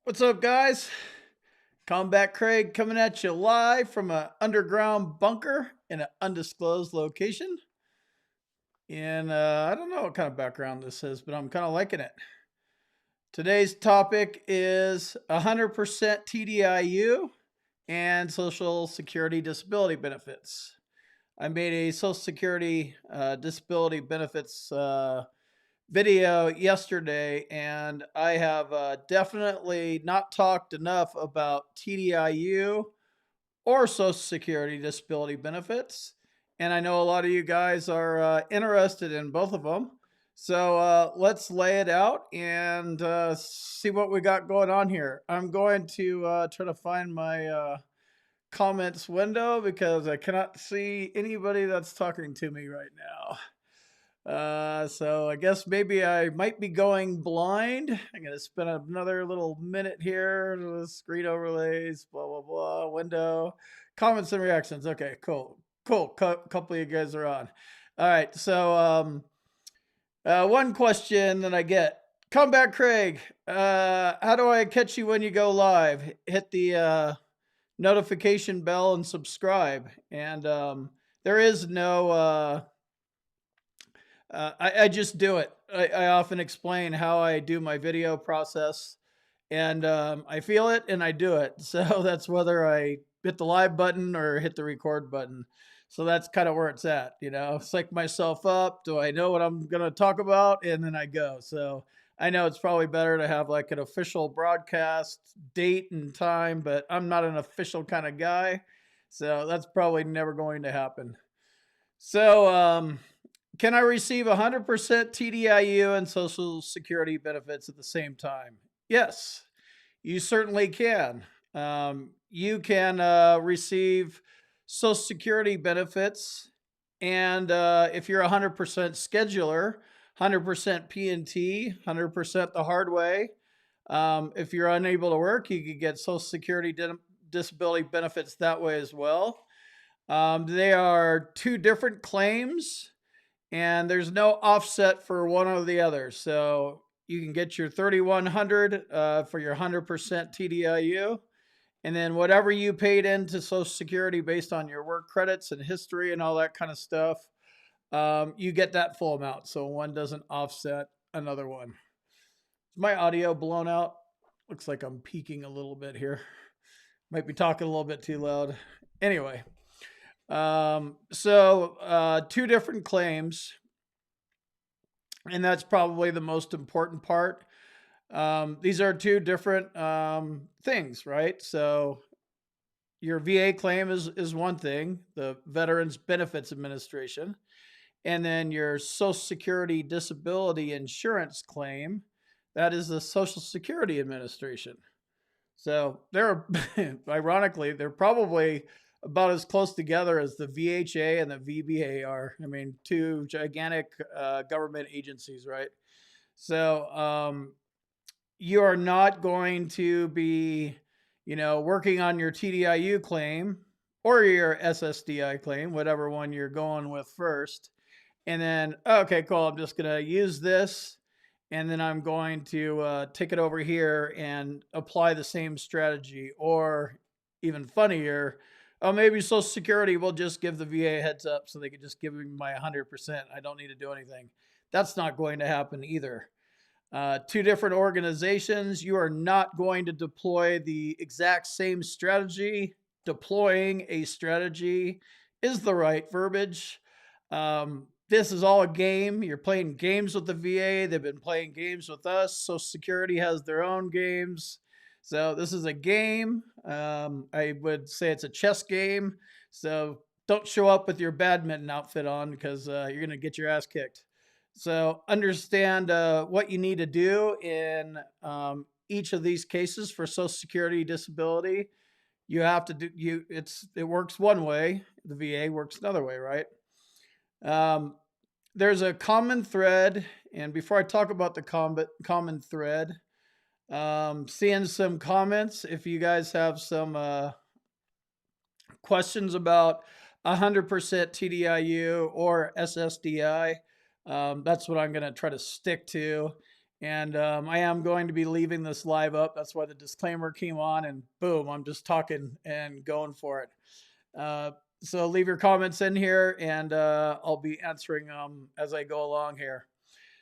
What's up, guys? Combat Craig coming at you live from an underground bunker in an undisclosed location. And I don't know what kind of background this is, but I'm kind of liking it. Today's topic is 100% TDIU and Social Security disability benefits. I made a Social Security disability benefits video yesterday, and I have definitely not talked enough about TDIU or Social Security disability benefits. And I know a lot of you guys are interested in both of them. So let's lay it out and see what we got going on here. I'm going to try to find my comments window because I cannot see anybody that's talking to me right now. So I guess maybe I might be going blind. I'm going to spend another little minute here. Screen overlays, blah, blah, blah, window, comments and reactions. Okay, cool. Cool. Couple of you guys are on. All right. So, one question that I get, come back, Craig. How do I catch you when you go live? Hit the, notification bell and subscribe. And, there is no, I just do it. I often explain how I do my video process, and I feel it and I do it. So that's whether I hit the live button or hit the record button. So that's kind of where it's at. Psych myself up. Do I know what I'm going to talk about? And then I go. So I know it's probably better to have like an official broadcast date and time, but I'm not an official kind of guy. So that's probably never going to happen. So, can I receive 100% TDIU and Social Security benefits at the same time? Yes, you certainly can. You can receive Social Security benefits, and if you're 100% schedular, 100% P&T, 100% the hard way. If you're unable to work, you could get Social Security disability benefits that way as well. They are two different claims, and there's no offset for one or the other. So you can get your 3,100 for your 100% TDIU, and then whatever you paid into Social Security based on your work credits and history and all that kind of stuff, you get that full amount. So one doesn't offset another one. Is my audio blown out? Looks like I'm peaking a little bit here. Might be talking a little bit too loud. Anyway. Two different claims, and that's probably the most important part. These are two different things, right? So your VA claim is one thing, the Veterans Benefits Administration, and then your Social Security Disability Insurance claim, that is the Social Security Administration. So they're, ironically, they're probably about as close together as the VHA and the VBA are. I mean, two gigantic government agencies, right? So you are not going to be, working on your TDIU claim or your SSDI claim, whatever one you're going with first. And then, okay, cool, I'm just going to use this. And then I'm going to take it over here and apply the same strategy. Or even funnier, maybe Social Security will just give the VA a heads up so they can just give me my 100%. I don't need to do anything. That's not going to happen either. Two different organizations. You are not going to deploy the exact same strategy. Deploying a strategy is the right verbiage. This is all a game. You're playing games with the VA. They've been playing games with us. Social Security has their own games. So this is a game. I would say it's a chess game. So don't show up with your badminton outfit on because you're going to get your ass kicked. So understand what you need to do in each of these cases for Social Security disability. You have to do it works one way. The VA works another way, right? There's a common thread, and before I talk about the common thread, seeing some comments. If you guys have some questions about 100% TDIU or SSDI, that's what I'm going to try to stick to. And I am going to be leaving this live up. That's why the disclaimer came on, and boom, I'm just talking and going for it. So leave your comments in here, and I'll be answering them as I go along here.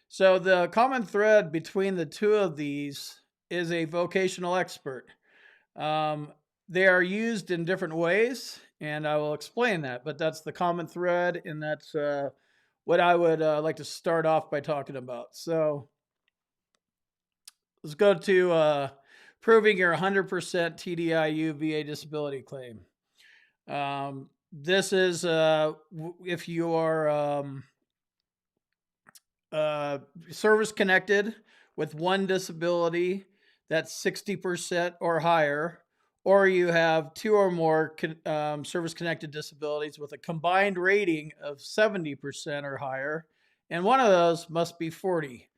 So the common thread between the two of these is a vocational expert. Um, they are used in different ways, and I will explain that, but that's the common thread, and that's what I would like to start off by talking about. So let's go to proving your 100% TDIU VA disability claim. This is if you are service connected with one disability that's 60% or higher, or you have two or more service connected disabilities with a combined rating of 70% or higher, and one of those must be 40.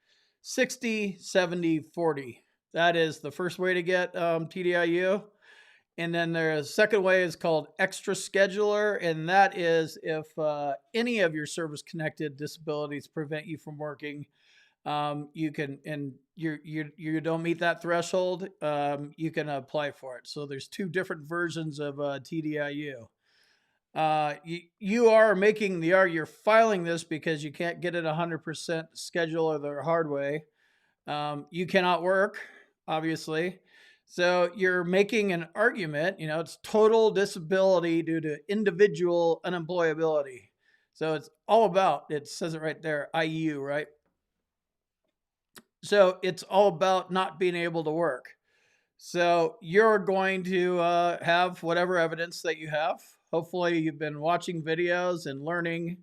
60, 70, 40. That is the first way to get TDIU. And then the second way is called extra schedular, and that is if any of your service-connected disabilities prevent you from working, you can, and you don't meet that threshold, you can apply for it. So there's two different versions of TDIU. You are making you're filing this because you can't get it 100% schedular the hard way. You cannot work, obviously. So you're making an argument, it's total disability due to individual unemployability. So it's all about, it says it right there, IU, right? So it's all about not being able to work. So you're going to have whatever evidence that you have. Hopefully you've been watching videos and learning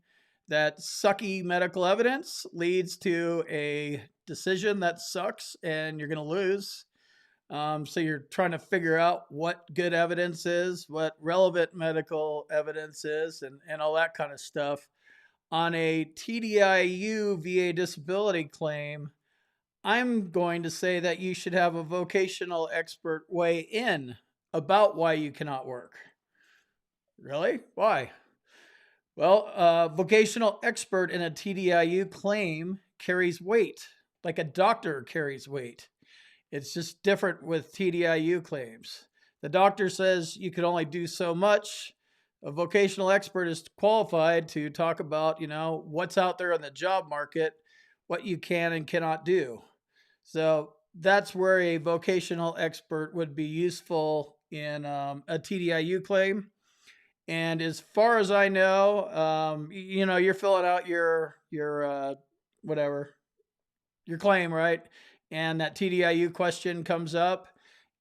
that sucky medical evidence leads to a decision that sucks and you're going to lose. So you're trying to figure out what good evidence is, what relevant medical evidence is, and all that kind of stuff. On a TDIU VA disability claim, I'm going to say that you should have a vocational expert weigh in about why you cannot work. Really? Why? Well, a vocational expert in a TDIU claim carries weight, like a doctor carries weight. It's just different with TDIU claims. The doctor says you can only do so much. A vocational expert is qualified to talk about, what's out there in the job market, what you can and cannot do. So that's where a vocational expert would be useful in a TDIU claim. And as far as I know, you're filling out your whatever, your claim, right? And that TDIU question comes up,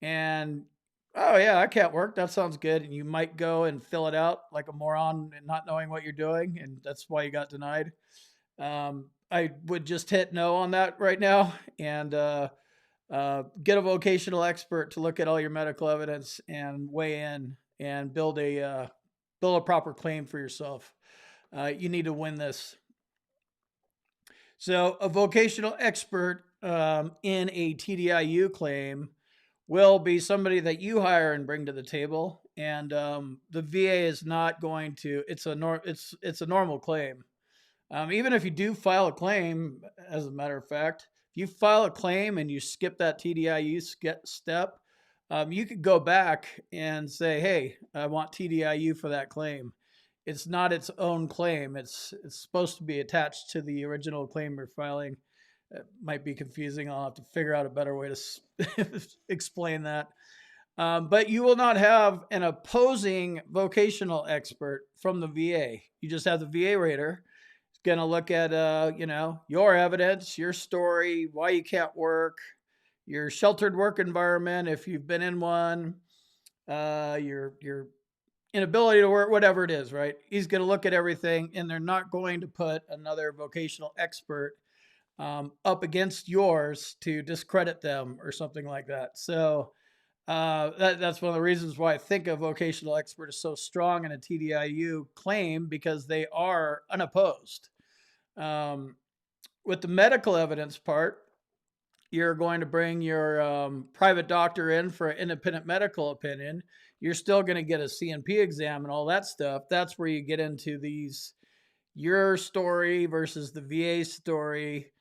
and oh yeah, I can't work. That sounds good. And you might go and fill it out like a moron and not knowing what you're doing, and that's why you got denied. I would just hit no on that right now, and get a vocational expert to look at all your medical evidence and weigh in and build a proper claim for yourself. You need to win this. So a vocational expert in a TDIU claim will be somebody that you hire and bring to the table, and the VA is not going to. It's a normal claim. Even if you do file a claim, as a matter of fact, if you file a claim and you skip that TDIU step, you could go back and say, "Hey, I want TDIU for that claim." It's not its own claim. It's supposed to be attached to the original claim you're filing. It might be confusing. I'll have to figure out a better way to explain that. But you will not have an opposing vocational expert from the VA. You just have the VA rater. It's going to look at, your evidence, your story, why you can't work, your sheltered work environment, if you've been in one, your inability to work, whatever it is, right? He's going to look at everything, and they're not going to put another vocational expert up against yours to discredit them or something like that. So that's one of the reasons why I think a vocational expert is so strong in a TDIU claim, because they are unopposed. With the medical evidence part, you're going to bring your private doctor in for an independent medical opinion. You're still going to get a CNP exam and all that stuff. That's where you get into your story versus the VA story.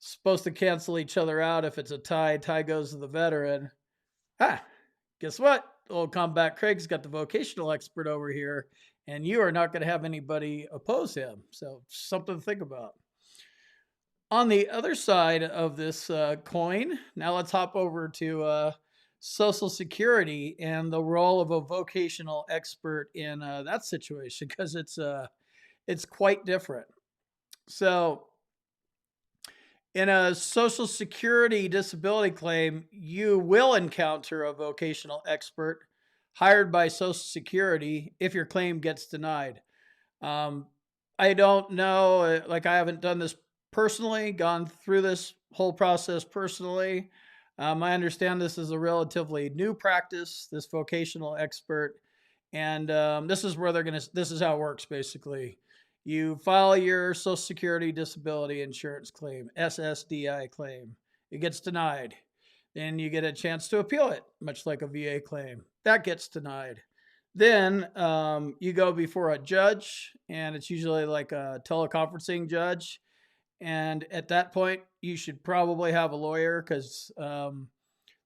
supposed to cancel each other out. If it's a tie, tie goes to the veteran. Ah, guess what? Old Combat Craig's got the vocational expert over here, and you are not going to have anybody oppose him. So, something to think about. On the other side of this coin, now let's hop over to Social Security and the role of a vocational expert in that situation, because it's quite different. So, in a Social Security disability claim, you will encounter a vocational expert hired by Social Security if your claim gets denied. Um, I don't know, like I haven't done this personally, gone through this whole process personally. I understand this is a relatively new practice, this vocational expert. And this is where this is how it works basically. You file your Social Security disability insurance claim, SSDI claim. It gets denied. Then you get a chance to appeal it, much like a VA claim. That gets denied. Then you go before a judge, and it's usually like a teleconferencing judge. And at that point, you should probably have a lawyer, because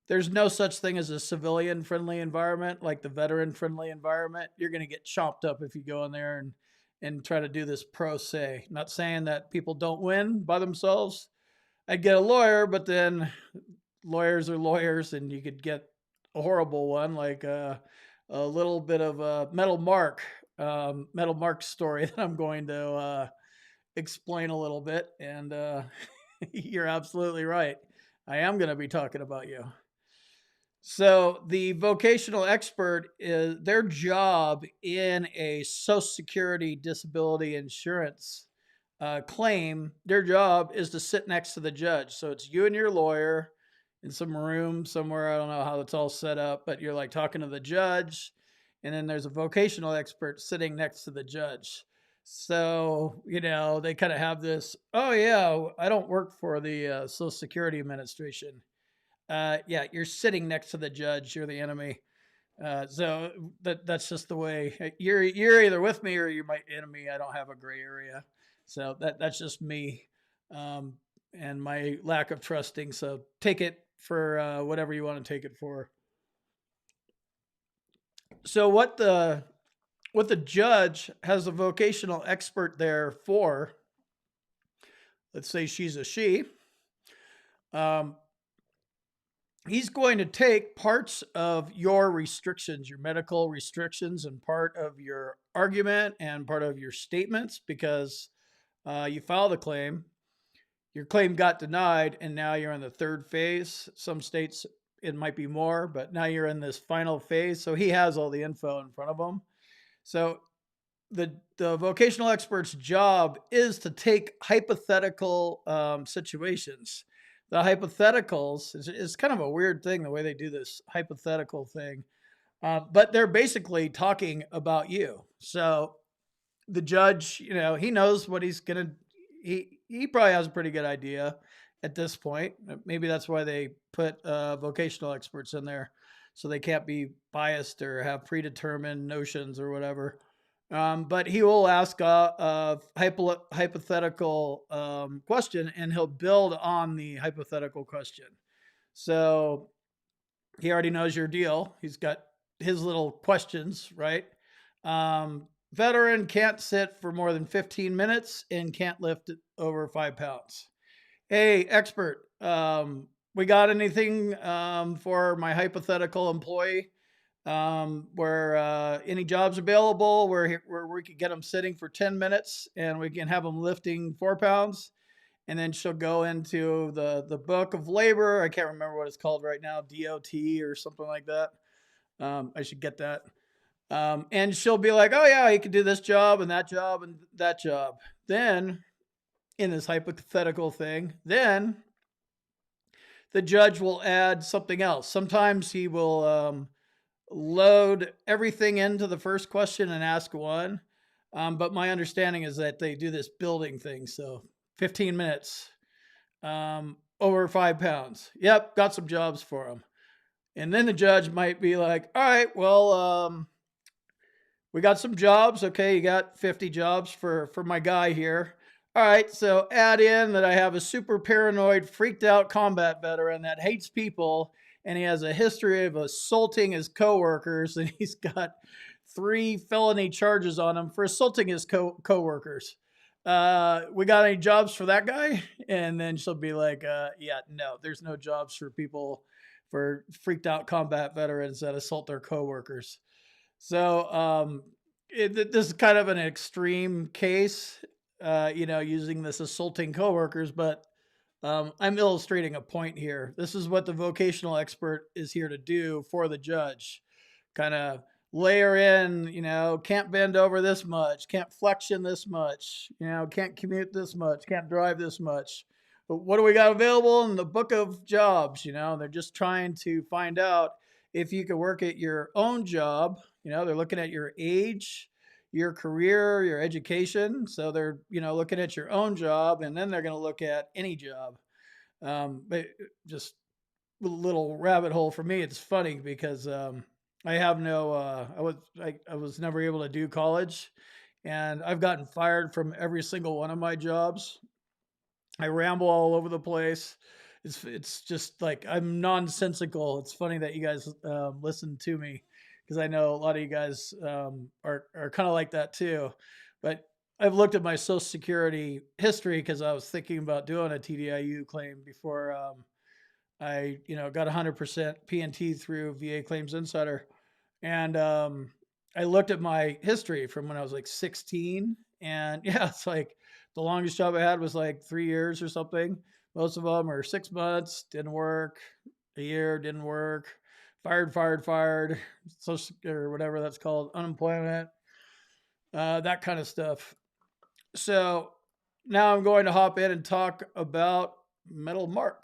there's no such thing as a civilian friendly environment like the veteran friendly environment. You're going to get chopped up if you go in there and try to do this pro se. Not saying that people don't win by themselves. I'd get a lawyer, but then lawyers are lawyers, and you could get a horrible one, like a little bit of a Metal Mark story that I'm going to explain a little bit. And you're absolutely right. I am going to be talking about you. So the vocational expert, is their job in a Social Security disability insurance claim. Their job is to sit next to the judge. So it's you and your lawyer in some room somewhere. I don't know how it's all set up, but you're like talking to the judge, and then there's a vocational expert sitting next to the judge. So, they kind of have this, oh, yeah, I don't work for the Social Security Administration. Yeah, you're sitting next to the judge. You're the enemy. So that's just the way. You're either with me or you're my enemy. I don't have a gray area. So that's just me, and my lack of trusting. So take it for whatever you want to take it for. So what the judge has a vocational expert there for? Let's say she's a she. Um, he's going to take parts of your restrictions, your medical restrictions, and part of your argument and part of your statements, because you filed a claim, your claim got denied, and now you're in the third phase. Some states it might be more, but now you're in this final phase. So he has all the info in front of him. So the vocational expert's job is to take hypothetical situations. The hypotheticals is kind of a weird thing, the way they do this hypothetical thing, but they're basically talking about you. So the judge, he knows what he's gonna. He probably has a pretty good idea at this point. Maybe that's why they put vocational experts in there, so they can't be biased or have predetermined notions or whatever. But he will ask a hypothetical question, and he'll build on the hypothetical question. So he already knows your deal. He's got his little questions, right? Veteran can't sit for more than 15 minutes and can't lift over 5 pounds. Hey, expert, we got anything for my hypothetical employee? Where any jobs available where we could get them sitting for 10 minutes and we can have them lifting 4 pounds. And then she'll go into the book of labor. I can't remember what it's called right now, DOT or something like that. I should get that. And she'll be like, oh yeah, he could do this job and that job and that job. Then in this hypothetical thing, then the judge will add something else. Sometimes he will load everything into the first question and ask one. But my understanding is that they do this building thing. So 15 minutes, over 5 pounds. Yep, got some jobs for them. And then the judge might be like, all right, well, we got some jobs. Okay, you got 50 jobs for my guy here. All right, so add in that I have a super paranoid, freaked out combat veteran that hates people, and he has a history of assaulting his coworkers, and he's got 3 felony charges on him for assaulting his coworkers. We got any jobs for that guy? And then she'll be like, yeah, no, there's no jobs for people, for freaked out combat veterans that assault their coworkers. So this is kind of an extreme case, using this assaulting coworkers, but I'm illustrating a point here. This is what the vocational expert is here to do for the judge. Kind of layer in, can't bend over this much, can't flexion this much, can't commute this much, can't drive this much. But what do we got available in the book of jobs? They're just trying to find out if you can work at your own job. They're looking at your age, your career, your education. So they're, looking at your own job, and then they're going to look at any job. But just a little rabbit hole for me. It's funny because I have no, I was never able to do college, and I've gotten fired from every single one of my jobs. I ramble all over the place. It's just like I'm nonsensical. It's funny that you guys listen to me, because I know a lot of you guys are kind of like that too. But I've looked at my Social Security history because I was thinking about doing a TDIU claim before I got 100% PNT through VA Claims Insider, and I looked at my history from when I was like 16, and yeah, it's like the longest job I had was like 3 years or something. Most of them are 6 months, didn't work. A year, didn't work. Fired. Social, or whatever that's called, unemployment, that kind of stuff. So now I'm going to hop in and talk about Metal Mark,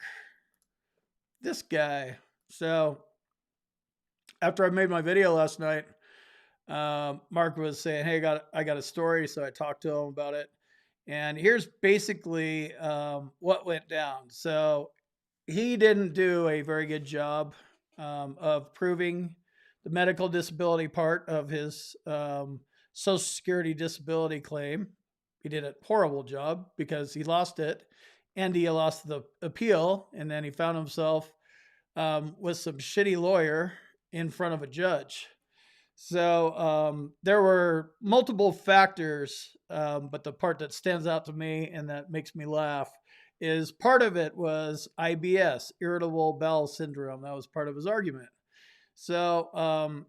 this guy. So after I made my video last night, Mark was saying, "Hey, I got a story." So I talked to him about it, and here's basically what went down. So he didn't do a very good job of proving the medical disability part of his Social Security disability claim. He did a horrible job because he lost it, and he lost the appeal, and then he found himself with some shitty lawyer in front of a judge. So there were multiple factors, but the part that stands out to me and that makes me laugh is part of it was IBS, irritable bowel syndrome. That was part of his argument. So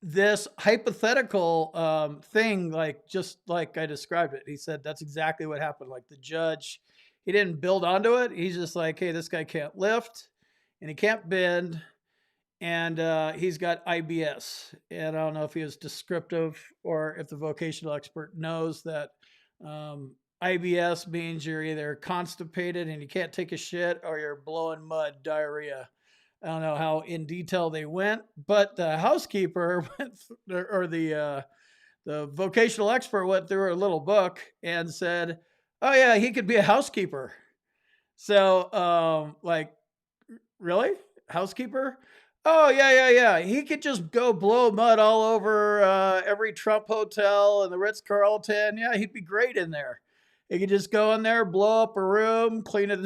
this hypothetical thing, like just like I described it, he said that's exactly what happened. Like the judge, he didn't build onto it. He's just like, hey, this guy can't lift and he can't bend, and he's got IBS. And I don't know if he was descriptive or if the vocational expert knows that IBS means you're either constipated and you can't take a shit, or you're blowing mud, diarrhea. I don't know how in detail they went, but the housekeeper went, or the vocational expert went through her little book and said, "Oh yeah, he could be a housekeeper." So, like, really? Housekeeper? Oh, yeah. He could just go blow mud all over every Trump hotel and the Ritz Carlton. Yeah, he'd be great in there. He could just go in there, blow up a room, clean it,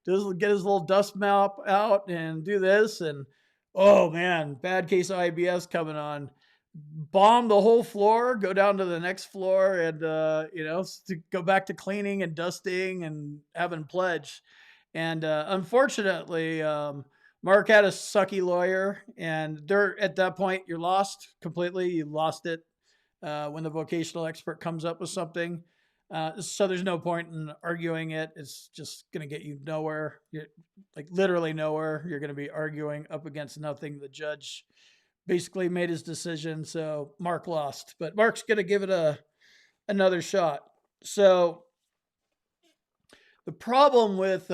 just get his little dust mop out and do this. And oh man, bad case of IBS coming on. Bomb the whole floor, go down to the next floor, and to go back to cleaning and dusting and having pledge. And unfortunately, Mark had a sucky lawyer, and there at that point you're lost completely. You lost it when the vocational expert comes up with something. So there's no point in arguing it. It's just going to get you nowhere. You're, like literally nowhere. You're going to be arguing up against nothing. The judge basically made his decision, so Mark lost. But Mark's going to give it another shot. So the problem with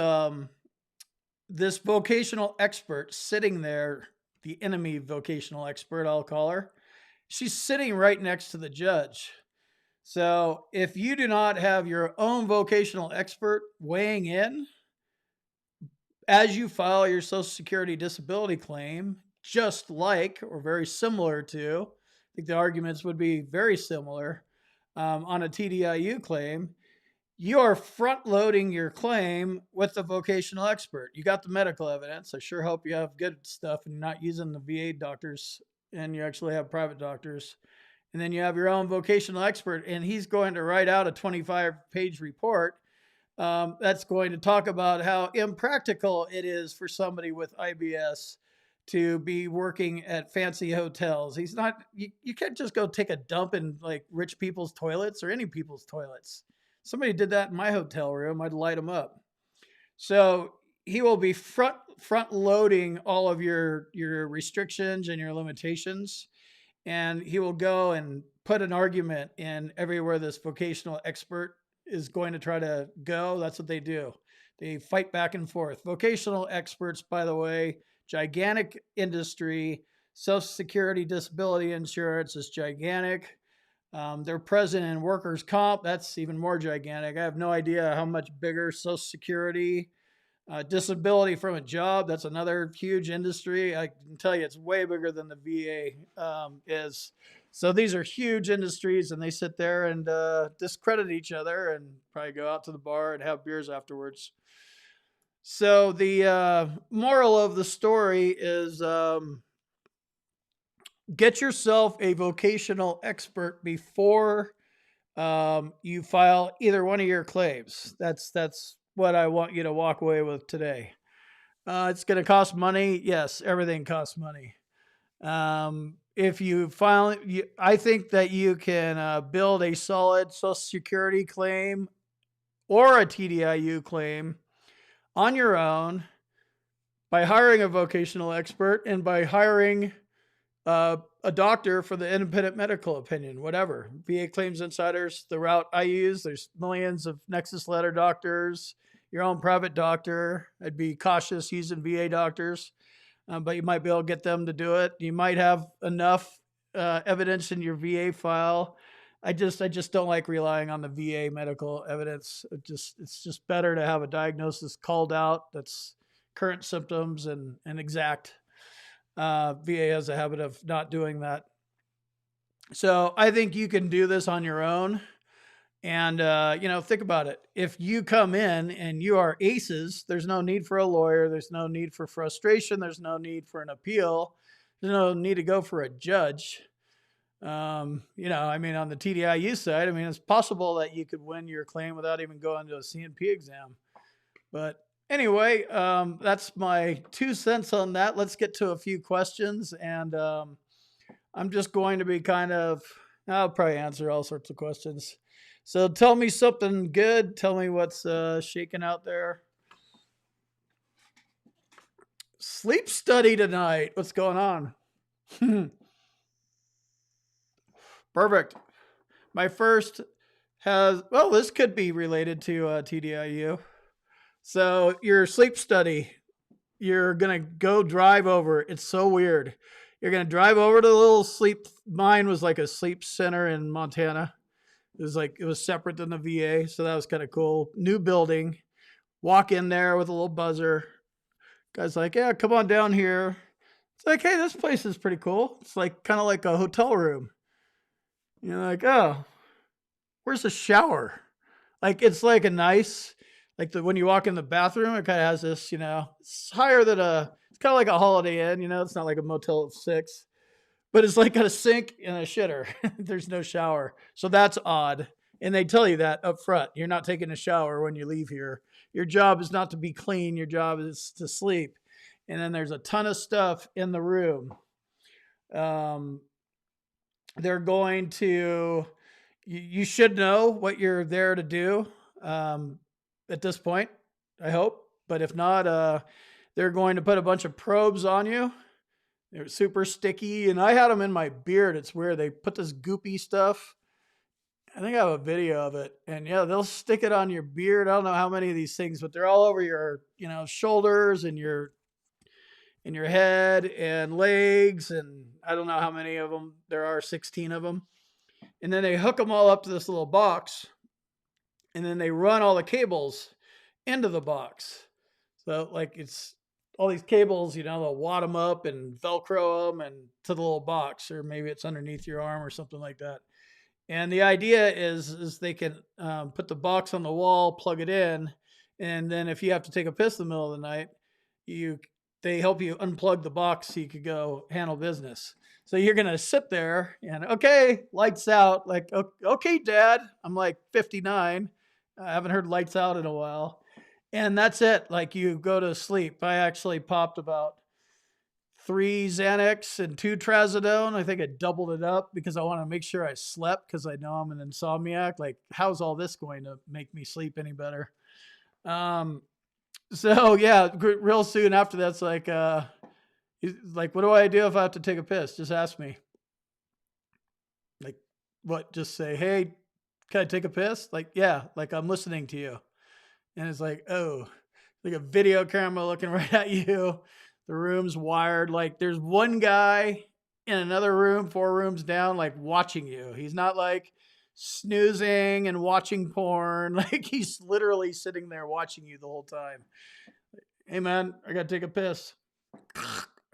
this vocational expert sitting there, the enemy vocational expert, I'll call her, she's sitting right next to the judge. So if you do not have your own vocational expert weighing in as you file your Social Security disability claim, just like or very similar to, I think the arguments would be very similar. on a TDIU claim, you are front loading your claim with the vocational expert. You got the medical evidence. I sure hope you have good stuff and you're not using the VA doctors and you actually have private doctors. And then you have your own vocational expert, and he's going to write out a 25-page report that's going to talk about how impractical it is for somebody with IBS to be working at fancy hotels. He's not, you can't just go take a dump in like rich people's toilets or any people's toilets. Somebody did that in my hotel room, I'd light them up. So he will be front loading all of your restrictions and your limitations, and he will go and put an argument in everywhere this vocational expert is going to try to go. That's what they do. They fight back and forth. Vocational experts, by the way, gigantic industry. Social Security disability insurance is gigantic. They're present in workers' comp. That's even more gigantic. I have no idea how much bigger Social Security, disability from a job. That's another huge industry. I can tell you it's way bigger than the VA is. So these are huge industries, and they sit there and discredit each other and probably go out to the bar and have beers afterwards. So the moral of the story is get yourself a vocational expert before you file either one of your claims. That's what I want you to walk away with today. It's going to cost money. Yes, everything costs money. If you file, I think that you can build a solid Social Security claim or a TDIU claim on your own by hiring a vocational expert and by hiring a doctor for the independent medical opinion, whatever. VA Claims Insiders, the route I use, there's millions of Nexus letter doctors, your own private doctor. I'd be cautious using VA doctors, but you might be able to get them to do it. You might have enough evidence in your VA file. I just don't like relying on the VA medical evidence. It's just better to have a diagnosis called out that's current symptoms and exact. VA has a habit of not doing that. So I think you can do this on your own. And, think about it. If you come in and you are aces, there's no need for a lawyer. There's no need for frustration. There's no need for an appeal. There's no need to go for a judge. On the TDIU side, it's possible that you could win your claim without even going to a CNP exam. But anyway, that's my 2 cents on that. Let's get to a few questions. And I'm just going to be I'll probably answer all sorts of questions. So tell me something good. Tell me what's shaking out there. Sleep study tonight. What's going on? Perfect. My first this could be related to TDIU. So your sleep study, you're going to go drive over. It's so weird. You're going to drive over to the little sleep. Mine was like a sleep center in Montana. It was separate than the VA. So that was kind of cool. New building. Walk in there with a little buzzer. Guy's like, yeah, come on down here. It's like, hey, this place is pretty cool. It's like kind of like a hotel room. You're like, oh, where's the shower? Like, it's like a nice, when you walk in the bathroom, it kind of has this, it's higher than it's kind of like a Holiday Inn, it's not like a Motel 6, but it's like got a sink and a shitter. There's no shower. So that's odd. And they tell you that up front. You're not taking a shower when you leave here. Your job is not to be clean. Your job is to sleep. And then there's a ton of stuff in the room. They're going to, you should know what you're there to do at this point, I hope. But if not, they're going to put a bunch of probes on you. They're super sticky. And I had them in my beard. It's weird. They put this goopy stuff. I think I have a video of it. And yeah, they'll stick it on your beard. I don't know how many of these things, but they're all over your, shoulders and your head and legs. And I don't know how many of them. There are 16 of them. And then they hook them all up to this little box. And then they run all the cables into the box. So it's all these cables, they'll wad them up and Velcro them and to the little box, or maybe it's underneath your arm or something like that. And the idea is they can put the box on the wall, plug it in, and then if you have to take a piss in the middle of the night, you they help you unplug the box so you could go handle business. So you're gonna sit there and okay, lights out. Like okay, Dad. I'm like 59. I haven't heard lights out in a while, and that's it. Like you go to sleep. I actually popped about three Xanax and two Trazodone. I think I doubled it up because I want to make sure I slept because I know I'm an insomniac. Like, how's all this going to make me sleep any better? Um, so yeah, real soon after that's like, he's like, what do I do if I have to take a piss? Just ask me. Like, what? Just say, hey, can I take a piss? Like, yeah, like I'm listening to you. And it's like, oh, like a video camera looking right at you. The room's wired. Like there's one guy in another room, four rooms down, like watching you. He's not like snoozing and watching porn. Like he's literally sitting there watching you the whole time. Hey man, I gotta take a piss.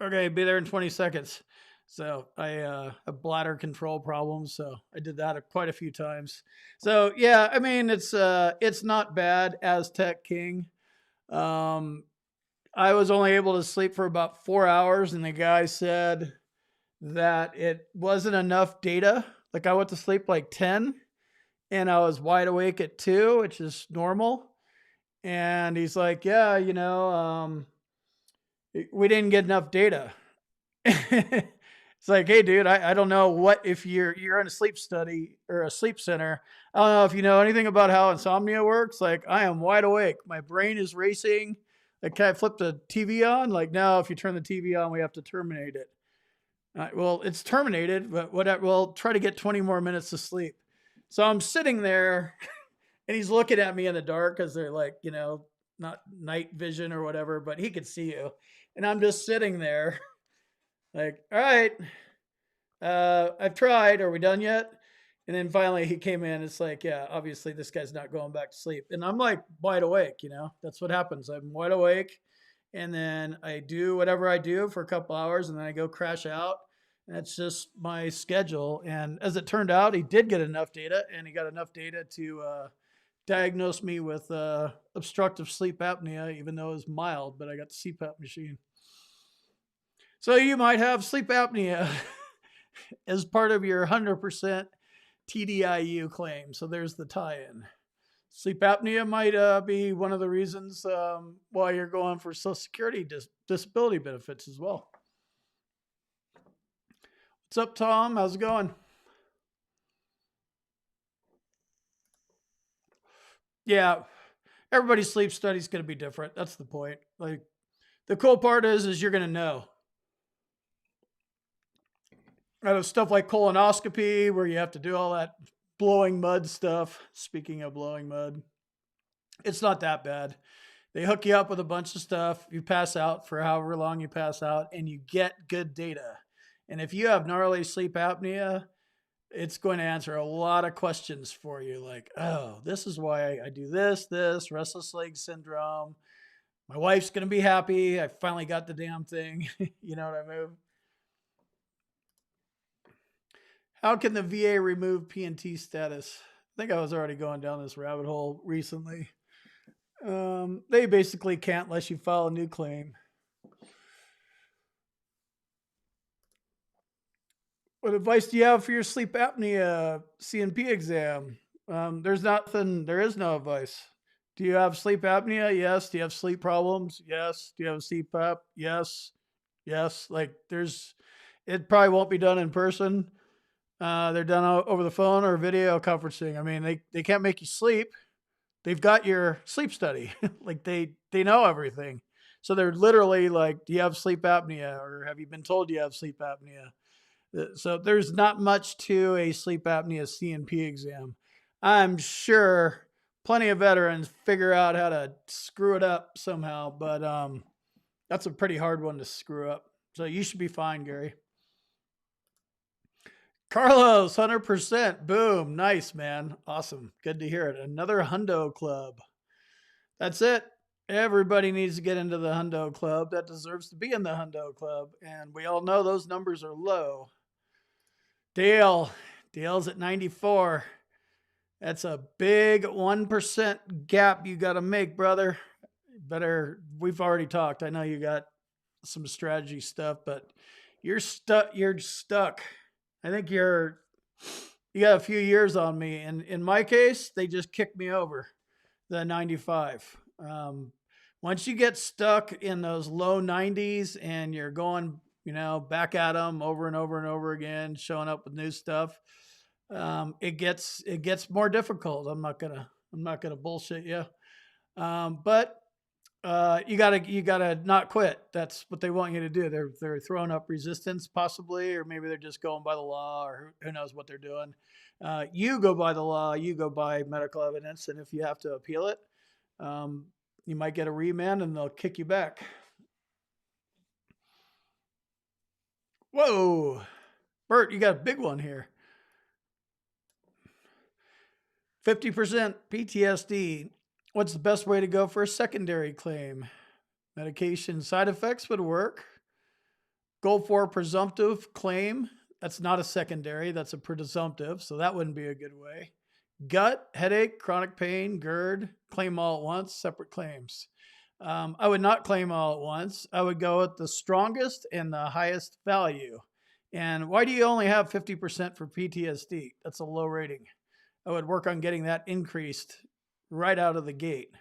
Okay, be there in 20 seconds. So I have bladder control problems, so I did that quite a few times. So yeah, I mean it's not bad as Tech King. Um, I was only able to sleep for about 4 hours, and the guy said that it wasn't enough data. Like I went to sleep like 10, and I was wide awake at 2, which is normal. And he's like, "Yeah, we didn't get enough data." It's like, hey, dude, I don't know what if you're in a sleep study or a sleep center. I don't know if you know anything about how insomnia works. Like, I am wide awake. My brain is racing. Like, can I flip the TV on? Like, no, if you turn the TV on, we have to terminate it. Well, it's terminated, but whatever. We'll try to get 20 more minutes of sleep. So I'm sitting there and he's looking at me in the dark because they're like, not night vision or whatever, but he could see you. And I'm just sitting there like, all right, I've tried. Are we done yet? And then finally he came in. It's like, yeah, obviously this guy's not going back to sleep. And I'm like wide awake. That's what happens. I'm wide awake. And then I do whatever I do for a couple hours and then I go crash out. And that's just my schedule. And as it turned out, he did get enough data and he got enough data to diagnose me with obstructive sleep apnea, even though it was mild, but I got the CPAP machine. So you might have sleep apnea as part of your 100% TDIU claim. So there's the tie-in. Sleep apnea might be one of the reasons why you're going for Social Security disability benefits as well. What's up, Tom? How's it going? Yeah, everybody's sleep study is going to be different. That's the point. Like the cool part is you're going to know. Stuff like colonoscopy, where you have to do all that blowing mud stuff. Speaking of blowing mud, it's not that bad. They hook you up with a bunch of stuff. You pass out for however long you pass out, and you get good data. And if you have gnarly sleep apnea, it's going to answer a lot of questions for you. Like, oh, this is why I do this, restless leg syndrome. My wife's going to be happy. I finally got the damn thing. You know what I mean? How can the VA remove P&T status? I think I was already going down this rabbit hole recently. They basically can't unless you file a new claim. What advice do you have for your sleep apnea CNP exam? There is no advice. Do you have sleep apnea? Yes. Do you have sleep problems? Yes. Do you have CPAP? Yes. Yes. It probably won't be done in person. They're done over the phone or video conferencing. I mean, they can't make you sleep. They've got your sleep study. Like they know everything. So they're literally like, do you have sleep apnea or have you been told you have sleep apnea? So there's not much to a sleep apnea CNP exam. I'm sure plenty of veterans figure out how to screw it up somehow, but that's a pretty hard one to screw up. So you should be fine, Gary. Carlos, 100%. Boom. Nice, man. Awesome. Good to hear it. Another Hundo Club. That's it. Everybody needs to get into the Hundo Club that deserves to be in the Hundo Club. And we all know those numbers are low. Dale, Dale's at 94. That's a big 1% gap you got to make, brother. Better, we've already talked. I know you got some strategy stuff, but you're stuck. You're stuck. I think you got a few years on me. And in my case, they just kicked me over the 95. Once you get stuck in those low 90s and you're going, back at them over and over and over again, showing up with new stuff, it gets more difficult. I'm not gonna bullshit you. But you gotta not quit. That's what they want you to do. They're throwing up resistance possibly, or maybe they're just going by the law, or who knows what they're doing. You go by the law. You go by medical evidence, and if you have to appeal it, um, you might get a remand, and they'll kick you back. Whoa, Bert, you got a big one here. 50% PTSD. What's the best way to go for a secondary claim? Medication side effects would work. Go for a presumptive claim. That's not a secondary, that's a presumptive, so that wouldn't be a good way. Gut, headache, chronic pain, GERD, claim all at once, separate claims. I would not claim all at once. I would go with the strongest and the highest value. And why do you only have 50% for PTSD? That's a low rating. I would work on getting that increased right out of the gate,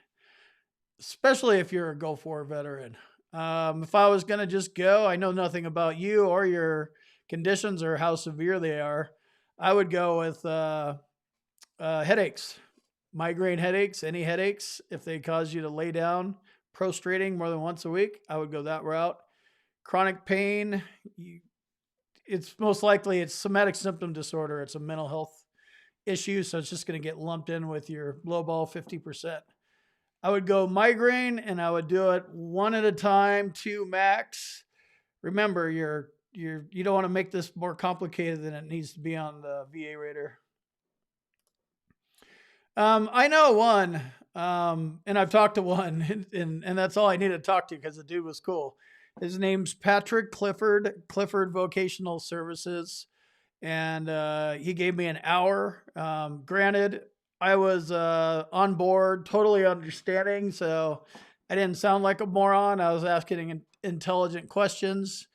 especially if you're a Gulf War veteran. If I was going to just go, I know nothing about you or your conditions or how severe they are. I would go with headaches, migraine headaches, any headaches. If they cause you to lay down, prostrating more than once a week, I would go that route. Chronic pain, it's most likely it's somatic symptom disorder. It's a mental health issue, so it's just going to get lumped in with your low ball 50%. I would go migraine, and I would do it one at a time, 2 max. Remember, you don't want to make this more complicated than it needs to be on the VA Rater. I know one, and I've talked to one, and that's all I needed to talk to because the dude was cool. His name's Patrick Clifford, Clifford Vocational Services, and he gave me an hour. Granted, I was on board, totally understanding, so I didn't sound like a moron. I was asking intelligent questions.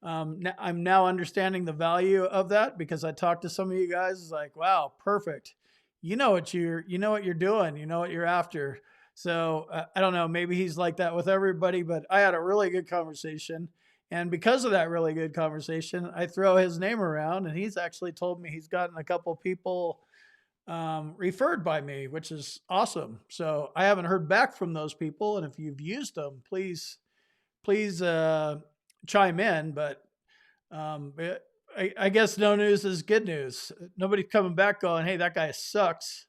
I'm now understanding the value of that because I talked to some of you guys. It's like, wow, perfect. You know what you're doing. You know what you're after. So I don't know. Maybe he's like that with everybody, but I had a really good conversation. And because of that really good conversation, I throw his name around, and he's actually told me he's gotten a couple people referred by me, which is awesome. So I haven't heard back from those people. And if you've used them, please chime in. But I guess no news is good news. Nobody's coming back going, hey, that guy sucks.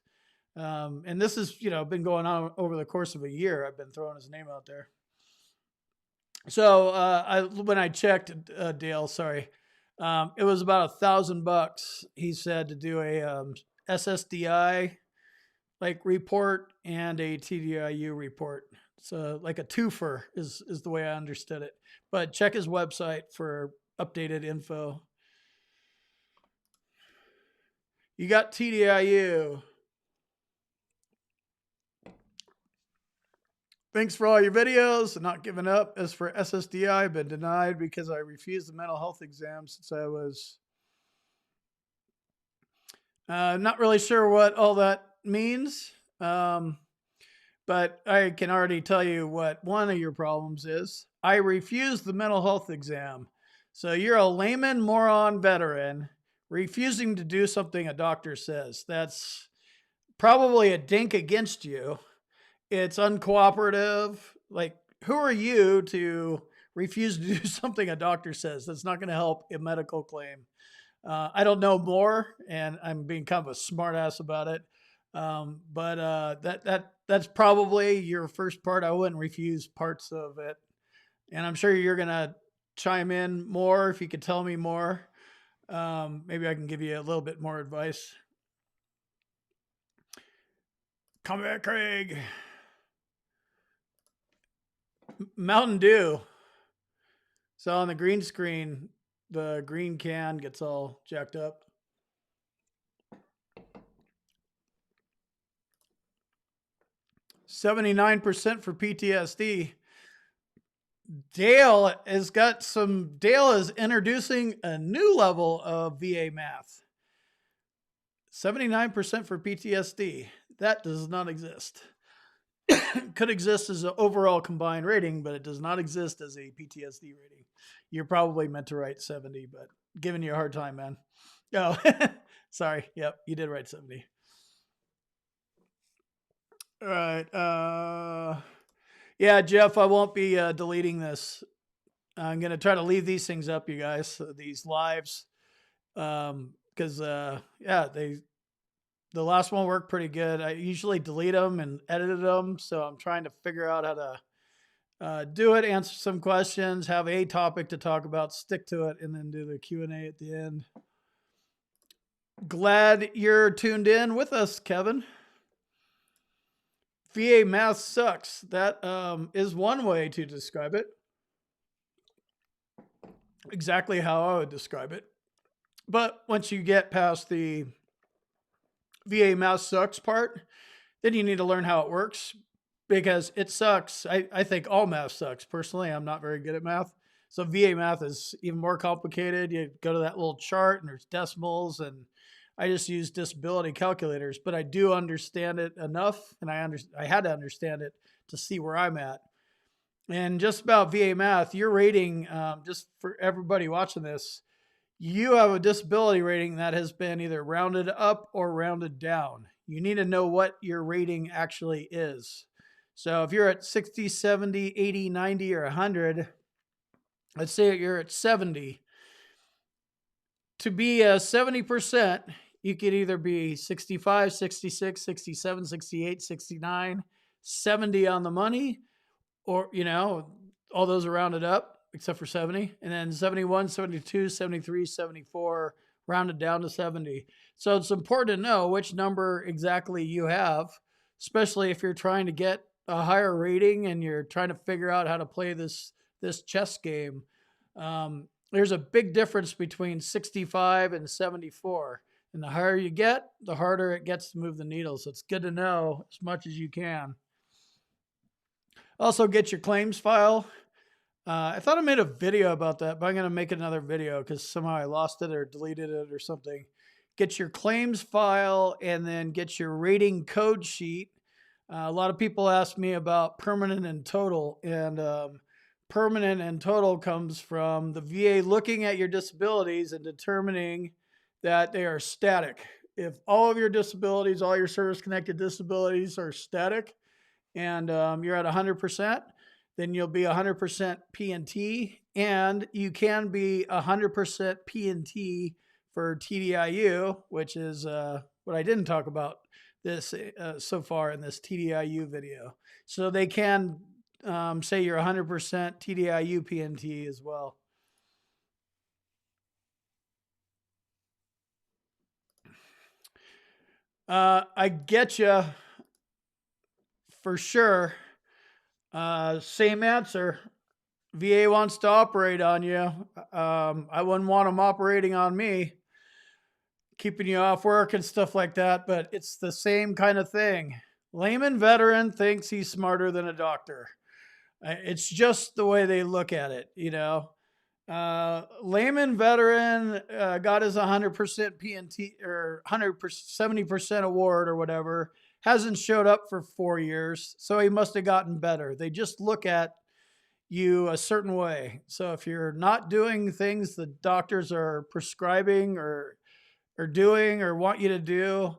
And this has, been going on over the course of a year. I've been throwing his name out there. So when I checked, Dale, sorry, it was about $1,000. He said to do a SSDI report and a TDIU report. So like a twofer is the way I understood it. But check his website for updated info. You got TDIU. Thanks for all your videos and not giving up. As for SSDI, I've been denied because I refused the mental health exam since I was not really sure what all that means. But I can already tell you what one of your problems is. I refused the mental health exam. So you're a layman, moron, veteran refusing to do something a doctor says. That's probably a dink against you. It's uncooperative. Like, who are you to refuse to do something a doctor says? That's not going to help a medical claim. I don't know more, and I'm being kind of a smart ass about it. But that's probably your first part. I wouldn't refuse parts of it. And I'm sure you're going to chime in more if you could tell me more. Maybe I can give you a little bit more advice. Come back, Craig. Mountain Dew. So on the green screen, the green can gets all jacked up. 79% for PTSD. Dale is introducing a new level of VA math. 79% for PTSD. That does not exist. Could exist as an overall combined rating, but it does not exist as a PTSD rating. You're probably meant to write 70, but giving you a hard time, man. Oh, sorry. Yep, you did write 70. All right. Yeah, Jeff, I won't be deleting this. I'm going to try to leave these things up, you guys, these lives. Because, yeah, the last one worked pretty good. I usually delete them and edited them. So I'm trying to figure out how to do it, answer some questions, have a topic to talk about, stick to it, and then do the Q&A at the end. Glad you're tuned in with us, Kevin. VA math sucks. That is one way to describe it. Exactly how I would describe it. But once you get past the VA math sucks part, then you need to learn how it works because it sucks. I think all math sucks. Personally, I'm not very good at math. So VA math is even more complicated. You go to that little chart and there's decimals, and I just use disability calculators, but I do understand it enough, and I had to understand it to see where I'm at. And just about VA math, your rating, just for everybody watching this, you have a disability rating that has been either rounded up or rounded down. You need to know what your rating actually is. So if you're at 60, 70, 80, 90, or 100, let's say you're at 70. To be a 70%, you could either be 65, 66, 67, 68, 69, 70 on the money, or, all those are rounded up except for 70, and then 71, 72, 73, 74, rounded down to 70. So it's important to know which number exactly you have, especially if you're trying to get a higher rating and you're trying to figure out how to play this chess game. There's a big difference between 65 and 74. And the higher you get, the harder it gets to move the needle. So it's good to know as much as you can. Also, get your claims file. I thought I made a video about that, but I'm going to make another video because somehow I lost it or deleted it or something. Get your claims file and then get your rating code sheet. A lot of people ask me about permanent and total, and permanent and total comes from the VA looking at your disabilities and determining that they are static. If all of your disabilities, all your service-connected disabilities are static, and you're at 100%, then you'll be 100% P&T, and you can be 100% P&T for TDIU, which is what I didn't talk about this so far in this TDIU video. So they can say you're 100% TDIU P&T as well. I get you for sure. Same answer. VA wants to operate on you. I wouldn't want them operating on me, keeping you off work and stuff like that, but it's the same kind of thing. Layman veteran thinks he's smarter than a doctor. It's just the way they look at it, Layman veteran got his 100% P&T or 70% award or whatever, hasn't showed up for 4 years, so he must have gotten better. They just look at you a certain way. So if you're not doing things the doctors are prescribing or doing or want you to do,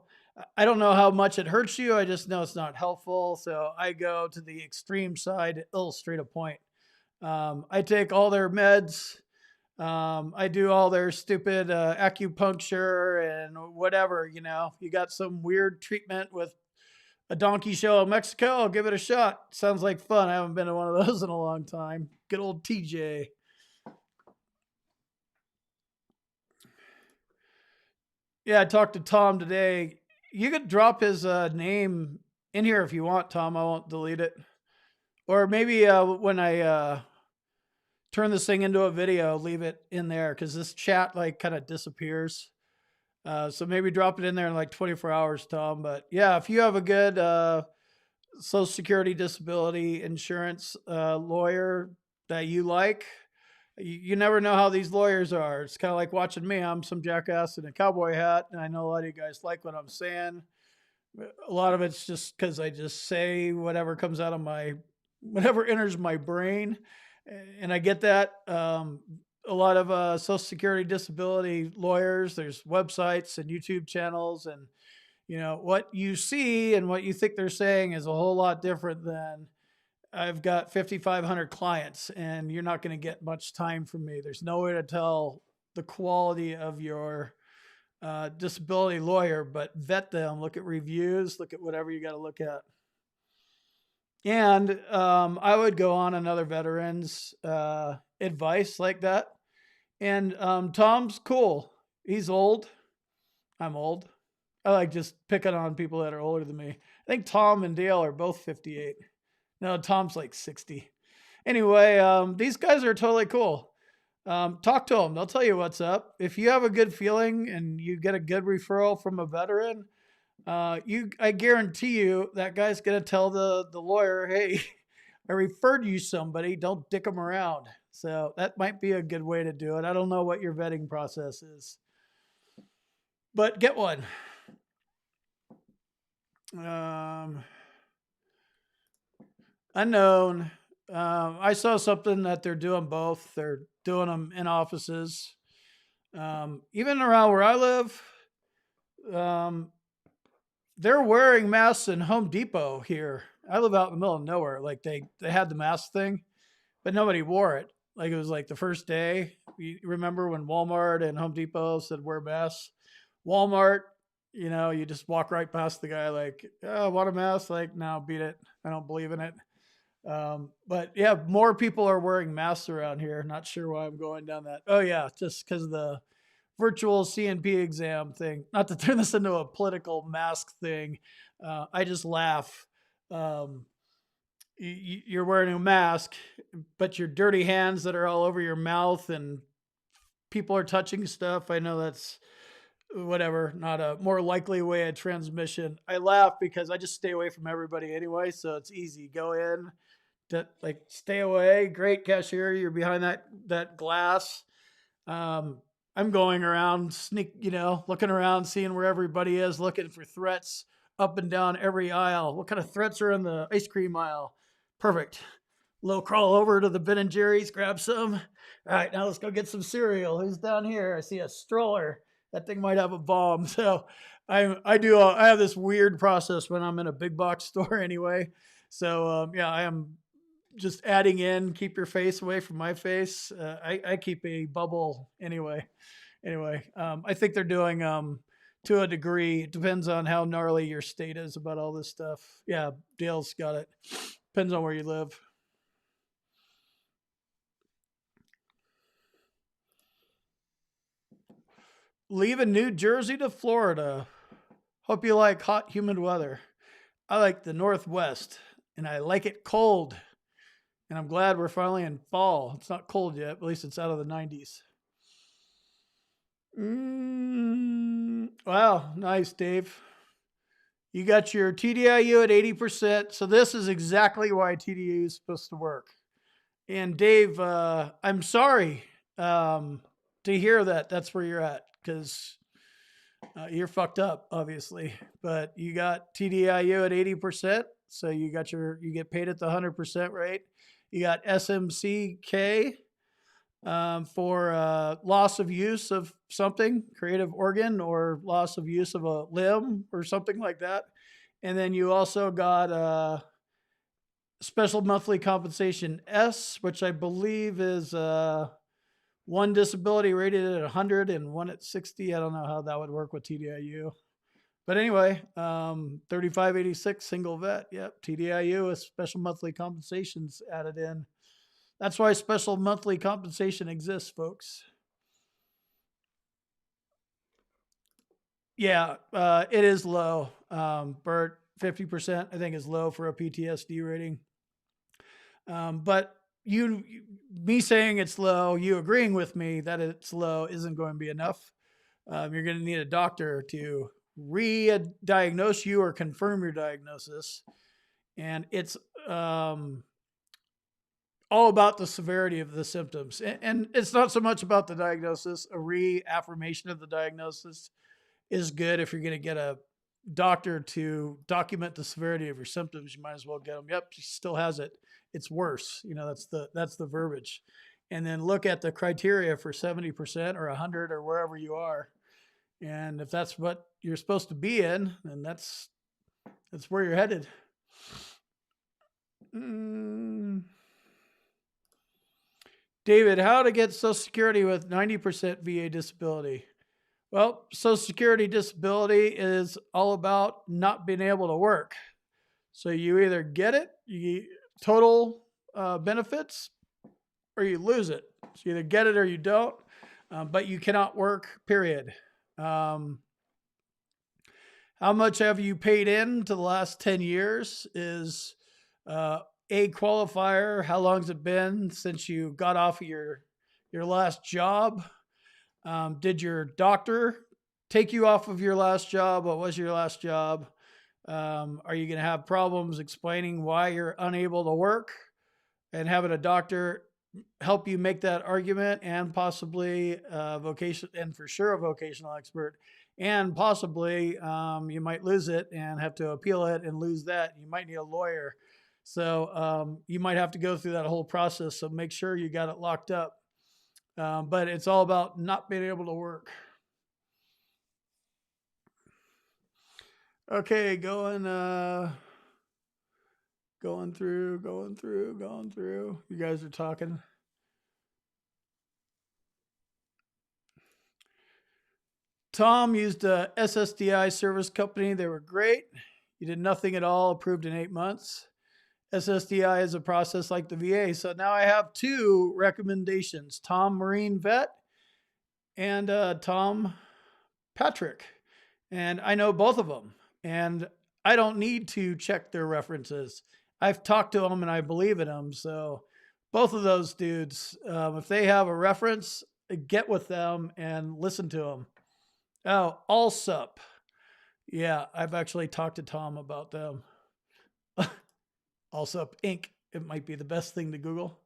I don't know how much it hurts you. I just know it's not helpful. So I go to the extreme side to illustrate a point. I take all their meds. I do all their stupid acupuncture and whatever, you got some weird treatment with a donkey show in Mexico, I'll give it a shot. Sounds like fun. I haven't been to one of those in a long time. Good old TJ. Yeah, I talked to Tom today. You could drop his name in here if you want, Tom. I won't delete it. Or maybe when I turn this thing into a video, leave it in there because this chat kind of disappears. So maybe drop it in there in 24 hours, Tom. But yeah, if you have a good Social Security disability insurance lawyer that you like. You never know how these lawyers are. It's kind of like watching me. I'm some jackass in a cowboy hat, and I know a lot of you guys like what I'm saying. A lot of it's just because I just say whatever comes out of whatever enters my brain, and I get that. A lot of Social Security disability lawyers, there's websites and YouTube channels, and what you see and what you think they're saying is a whole lot different than I've got 5,500 clients, and you're not going to get much time from me. There's no way to tell the quality of your disability lawyer, but vet them, look at reviews, look at whatever you got to look at. And I would go on another veteran's advice like that. And Tom's cool. He's old. I'm old. I like just picking on people that are older than me. I think Tom and Dale are both 58. No, Tom's like 60. Anyway, these guys are totally cool. Talk to them. They'll tell you what's up. If you have a good feeling and you get a good referral from a veteran, I guarantee you that guy's going to tell the lawyer, hey, I referred you somebody. Don't dick them around. So that might be a good way to do it. I don't know what your vetting process is, but get one. Unknown. I saw something that they're doing both. They're doing them in offices. Even around where I live, they're wearing masks in Home Depot here. I live out in the middle of nowhere. Like they had the mask thing, but nobody wore it. Like it was like the first day. You remember when Walmart and Home Depot said wear masks? Walmart, you just walk right past the guy like, oh, want a mask? Like, no, beat it. I don't believe in it. But yeah, more people are wearing masks around here. Not sure why I'm going down that. Oh yeah, just because of the virtual CNP exam thing. Not to turn this into a political mask thing. I just laugh. You're wearing a mask, but your dirty hands that are all over your mouth and people are touching stuff. I know that's whatever, not a more likely way of transmission. I laugh because I just stay away from everybody anyway, so it's easy. Go in, like stay away. Great cashier, you're behind that glass. I'm going around looking around, seeing where everybody is, looking for threats up and down every aisle. What kind of threats are in the ice cream aisle? Perfect. Low crawl over to the Ben and Jerry's, grab some. All right, now let's go get some cereal. Who's down here? I see a stroller. That thing might have a bomb. So I have this weird process when I'm in a big box store anyway. So yeah, I am just adding in, keep your face away from my face. I keep a bubble anyway. I think they're doing to a degree. It depends on how gnarly your state is about all this stuff. Yeah, Dale's got it. Depends on where you live. Leaving New Jersey to Florida. Hope you like hot, humid weather. I like the Northwest, and I like it cold. And I'm glad we're finally in fall. It's not cold yet, at least it's out of the 90s. Wow, nice, Dave. You got your TDIU at 80%. So this is exactly why TDIU is supposed to work. And Dave, I'm sorry to hear that that's where you're at, because you're fucked up, obviously. But you got TDIU at 80%. So you get paid at the 100% rate. You got SMCK for loss of use of something, creative organ, or loss of use of a limb or something like that. And then you also got special monthly compensation S, which I believe is one disability rated at 100 and one at 60. I don't know how that would work with TDIU. But anyway, 3586 single vet. Yep, TDIU with special monthly compensations added in. That's why special monthly compensation exists, folks. Yeah, it is low. Bert, 50% I think is low for a PTSD rating. But me saying it's low, you agreeing with me that it's low isn't going to be enough. You're going to need a doctor to re-diagnose you or confirm your diagnosis. And it's all about the severity of the symptoms. And it's not so much about the diagnosis. A reaffirmation of the diagnosis is good. If you're going to get a doctor to document the severity of your symptoms, you might as well get them. Yep, she still has it. It's worse. You know, that's the verbiage. And then look at the criteria for 70% or 100 or wherever you are. And if that's what you're supposed to be in, then that's where you're headed. David, how to get Social Security with 90% VA disability? Well, Social Security disability is all about not being able to work. So you either get it, you total benefits, or you lose it. So you either get it or you don't, but you cannot work, period. How much have you paid in to the last 10 years is a qualifier. How long has it been since you got off of your last job? Did your doctor take you off of your last job? What was your last job? Are you going to have problems explaining why you're unable to work and having a doctor help you make that argument, and possibly for sure a vocational expert, and possibly you might lose it and have to appeal it and lose that. You might need a lawyer. So you might have to go through that whole process. So make sure you got it locked up. But it's all about not being able to work. Okay, going through. You guys are talking. Tom used a SSDI service company. They were great. You did nothing at all, approved in 8 months. SSDI is a process like the VA. So now I have 2 recommendations, Tom Marine Vet and Tom Patrick. And I know both of them. And I don't need to check their references. I've talked to them and I believe in them. So both of those dudes, if they have a reference, get with them and listen to them. Oh, Allsup. Yeah, I've actually talked to Tom about them. Allsup Inc. It might be the best thing to Google.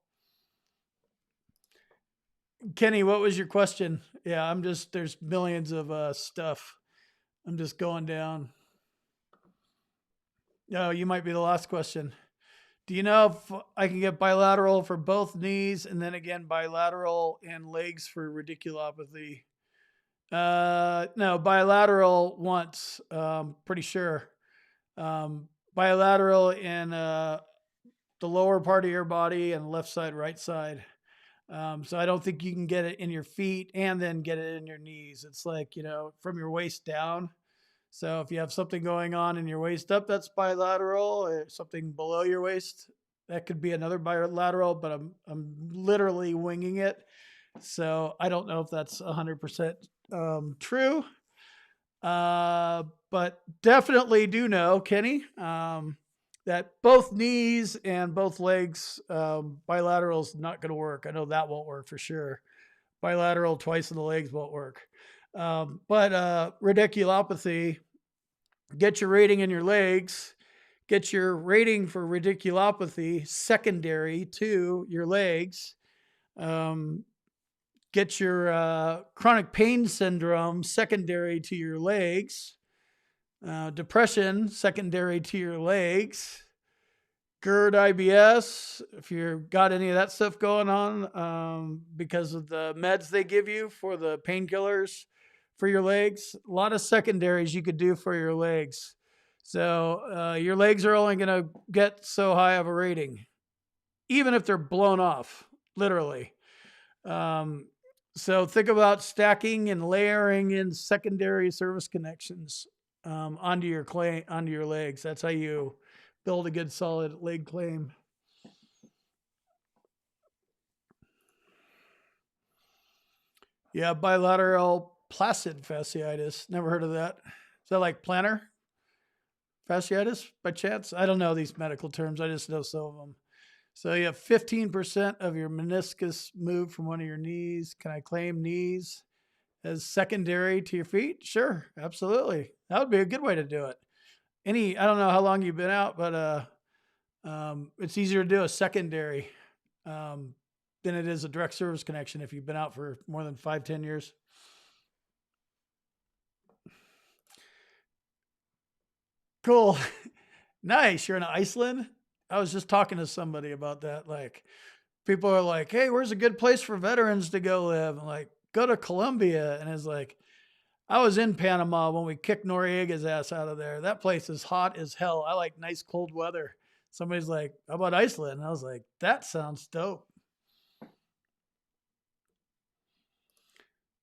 Kenny, what was your question? Yeah, there's millions of stuff. I'm just going down. Oh, you might be the last question. Do you know if I can get bilateral for both knees and then again bilateral and legs for radiculopathy? No, bilateral once, pretty sure. Bilateral in the lower part of your body and left side, right side. So I don't think you can get it in your feet and then get it in your knees. It's like, from your waist down. So if you have something going on in your waist up, that's bilateral. Or something below your waist, that could be another bilateral, but I'm literally winging it. So I don't know if that's 100% true. But definitely do know, Kenny, that both knees and both legs, bilateral is not going to work. I know that won't work for sure. Bilateral twice in the legs won't work. But radiculopathy, get your rating in your legs, get your rating for radiculopathy secondary to your legs. Get your chronic pain syndrome secondary to your legs. Depression secondary to your legs. GERD, IBS, if you've got any of that stuff going on because of the meds they give you for the painkillers for your legs, a lot of secondaries you could do for your legs. So your legs are only going to get so high of a rating, even if they're blown off, literally. So think about stacking and layering in secondary service connections onto your legs. That's how you build a good solid leg claim. Yeah, bilateral placid fasciitis. Never heard of that. Is that like plantar fasciitis by chance? I don't know these medical terms. I just know some of them. So you have 15% of your meniscus moved from one of your knees. Can I claim knees as secondary to your feet? Sure, absolutely. That would be a good way to do it. I don't know how long you've been out, but It's easier to do a secondary than it is a direct service connection if you've been out for more than 5-10 years. Cool. Nice. You're in Iceland? I was just talking to somebody about that. Like, people are like, hey, where's a good place for veterans to go live? I'm like, go to Colombia. And it's like, I was in Panama when we kicked Noriega's ass out of there. That place is hot as hell. I like nice cold weather. Somebody's like, how about Iceland? And I was like, that sounds dope.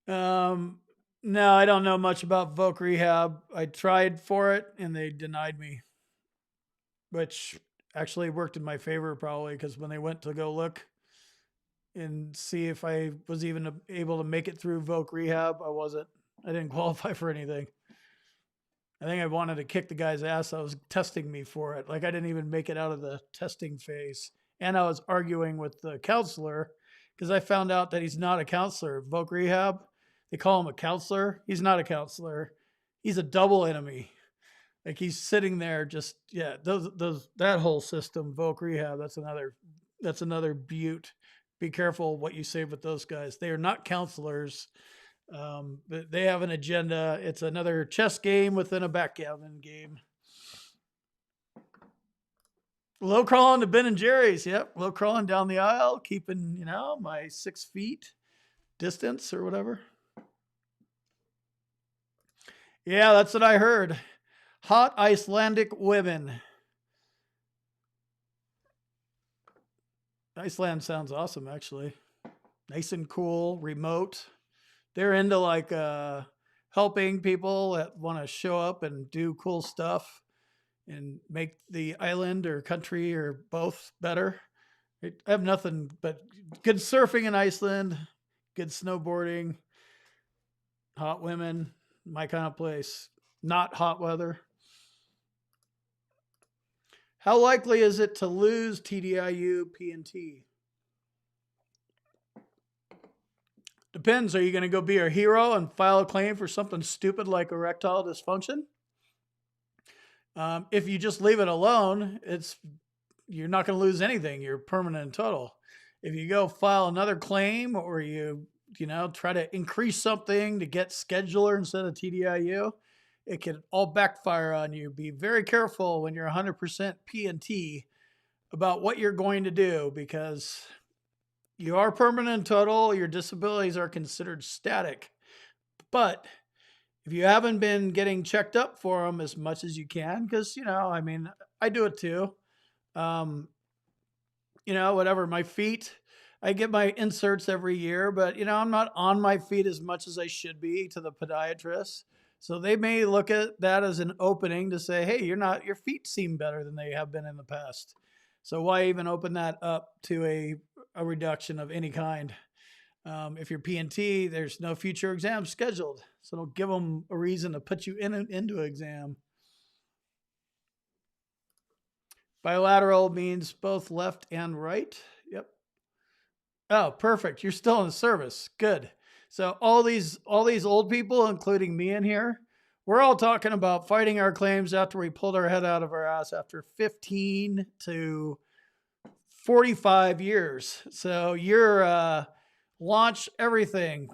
No, I don't know much about Voc Rehab. I tried for it and they denied me, which actually worked in my favor probably because when they went to go look and see if I was even able to make it through Voc Rehab, I wasn't. I didn't qualify for anything. I think I wanted to kick the guy's ass that was testing me for it. Like I didn't even make it out of the testing phase. And I was arguing with the counselor because I found out that he's not a counselor. Voc Rehab, they call him a counselor. He's not a counselor. He's a double enemy. Like he's sitting there just, yeah, that whole system, Voc Rehab, that's another beaut. Be careful what you say with those guys. They are not counselors. But they have an agenda. It's another chess game within a backgammon game. Low crawling to Ben and Jerry's. Yep. Low crawling down the aisle, keeping, my 6 feet distance or whatever. Yeah, that's what I heard. Hot Icelandic women. Iceland sounds awesome, actually. Nice and cool, remote. They're into like helping people that want to show up and do cool stuff and make the island or country or both better. I have nothing but good surfing in Iceland, good snowboarding, hot women, my kind of place. Not hot weather. How likely is it to lose TDIU P&T? Depends. Are you going to go be a hero and file a claim for something stupid like erectile dysfunction? If you just leave it alone, you're not going to lose anything. You're permanent and total. If you go file another claim or you try to increase something to get Schedular instead of TDIU, it could all backfire on you. Be very careful when you're 100% P&T about what you're going to do because you are permanent and total. Your disabilities are considered static. But if you haven't been getting checked up for them as much as you can, because, I do it too. Whatever, my feet, I get my inserts every year, but, I'm not on my feet as much as I should be to the podiatrist. So they may look at that as an opening to say, hey, your feet seem better than they have been in the past. So why even open that up to a reduction of any kind? If you're P&T, there's no future exam scheduled. So don't give them a reason to put you into an exam. Bilateral means both left and right. Yep. Oh, perfect. You're still in the service. Good. So all these old people, including me in here, we're all talking about fighting our claims after we pulled our head out of our ass after 15 to 45 years. So you're launch everything.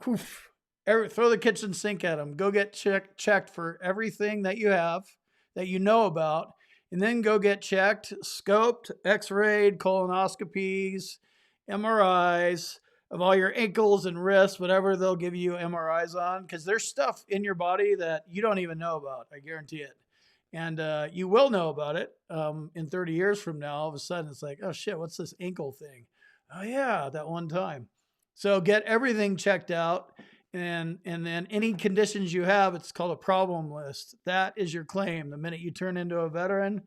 Throw the kitchen sink at them. Go get checked for everything that you have that you know about, and then go get checked, scoped, x-rayed, colonoscopies, MRIs of all your ankles and wrists, whatever they'll give you MRIs on, because there's stuff in your body that you don't even know about. I guarantee it. And you will know about it in 30 years from now. All of a sudden, it's like, oh shit, what's this ankle thing? Oh yeah, that one time. So get everything checked out, and then any conditions you have, it's called a problem list. That is your claim. The minute you turn into a veteran,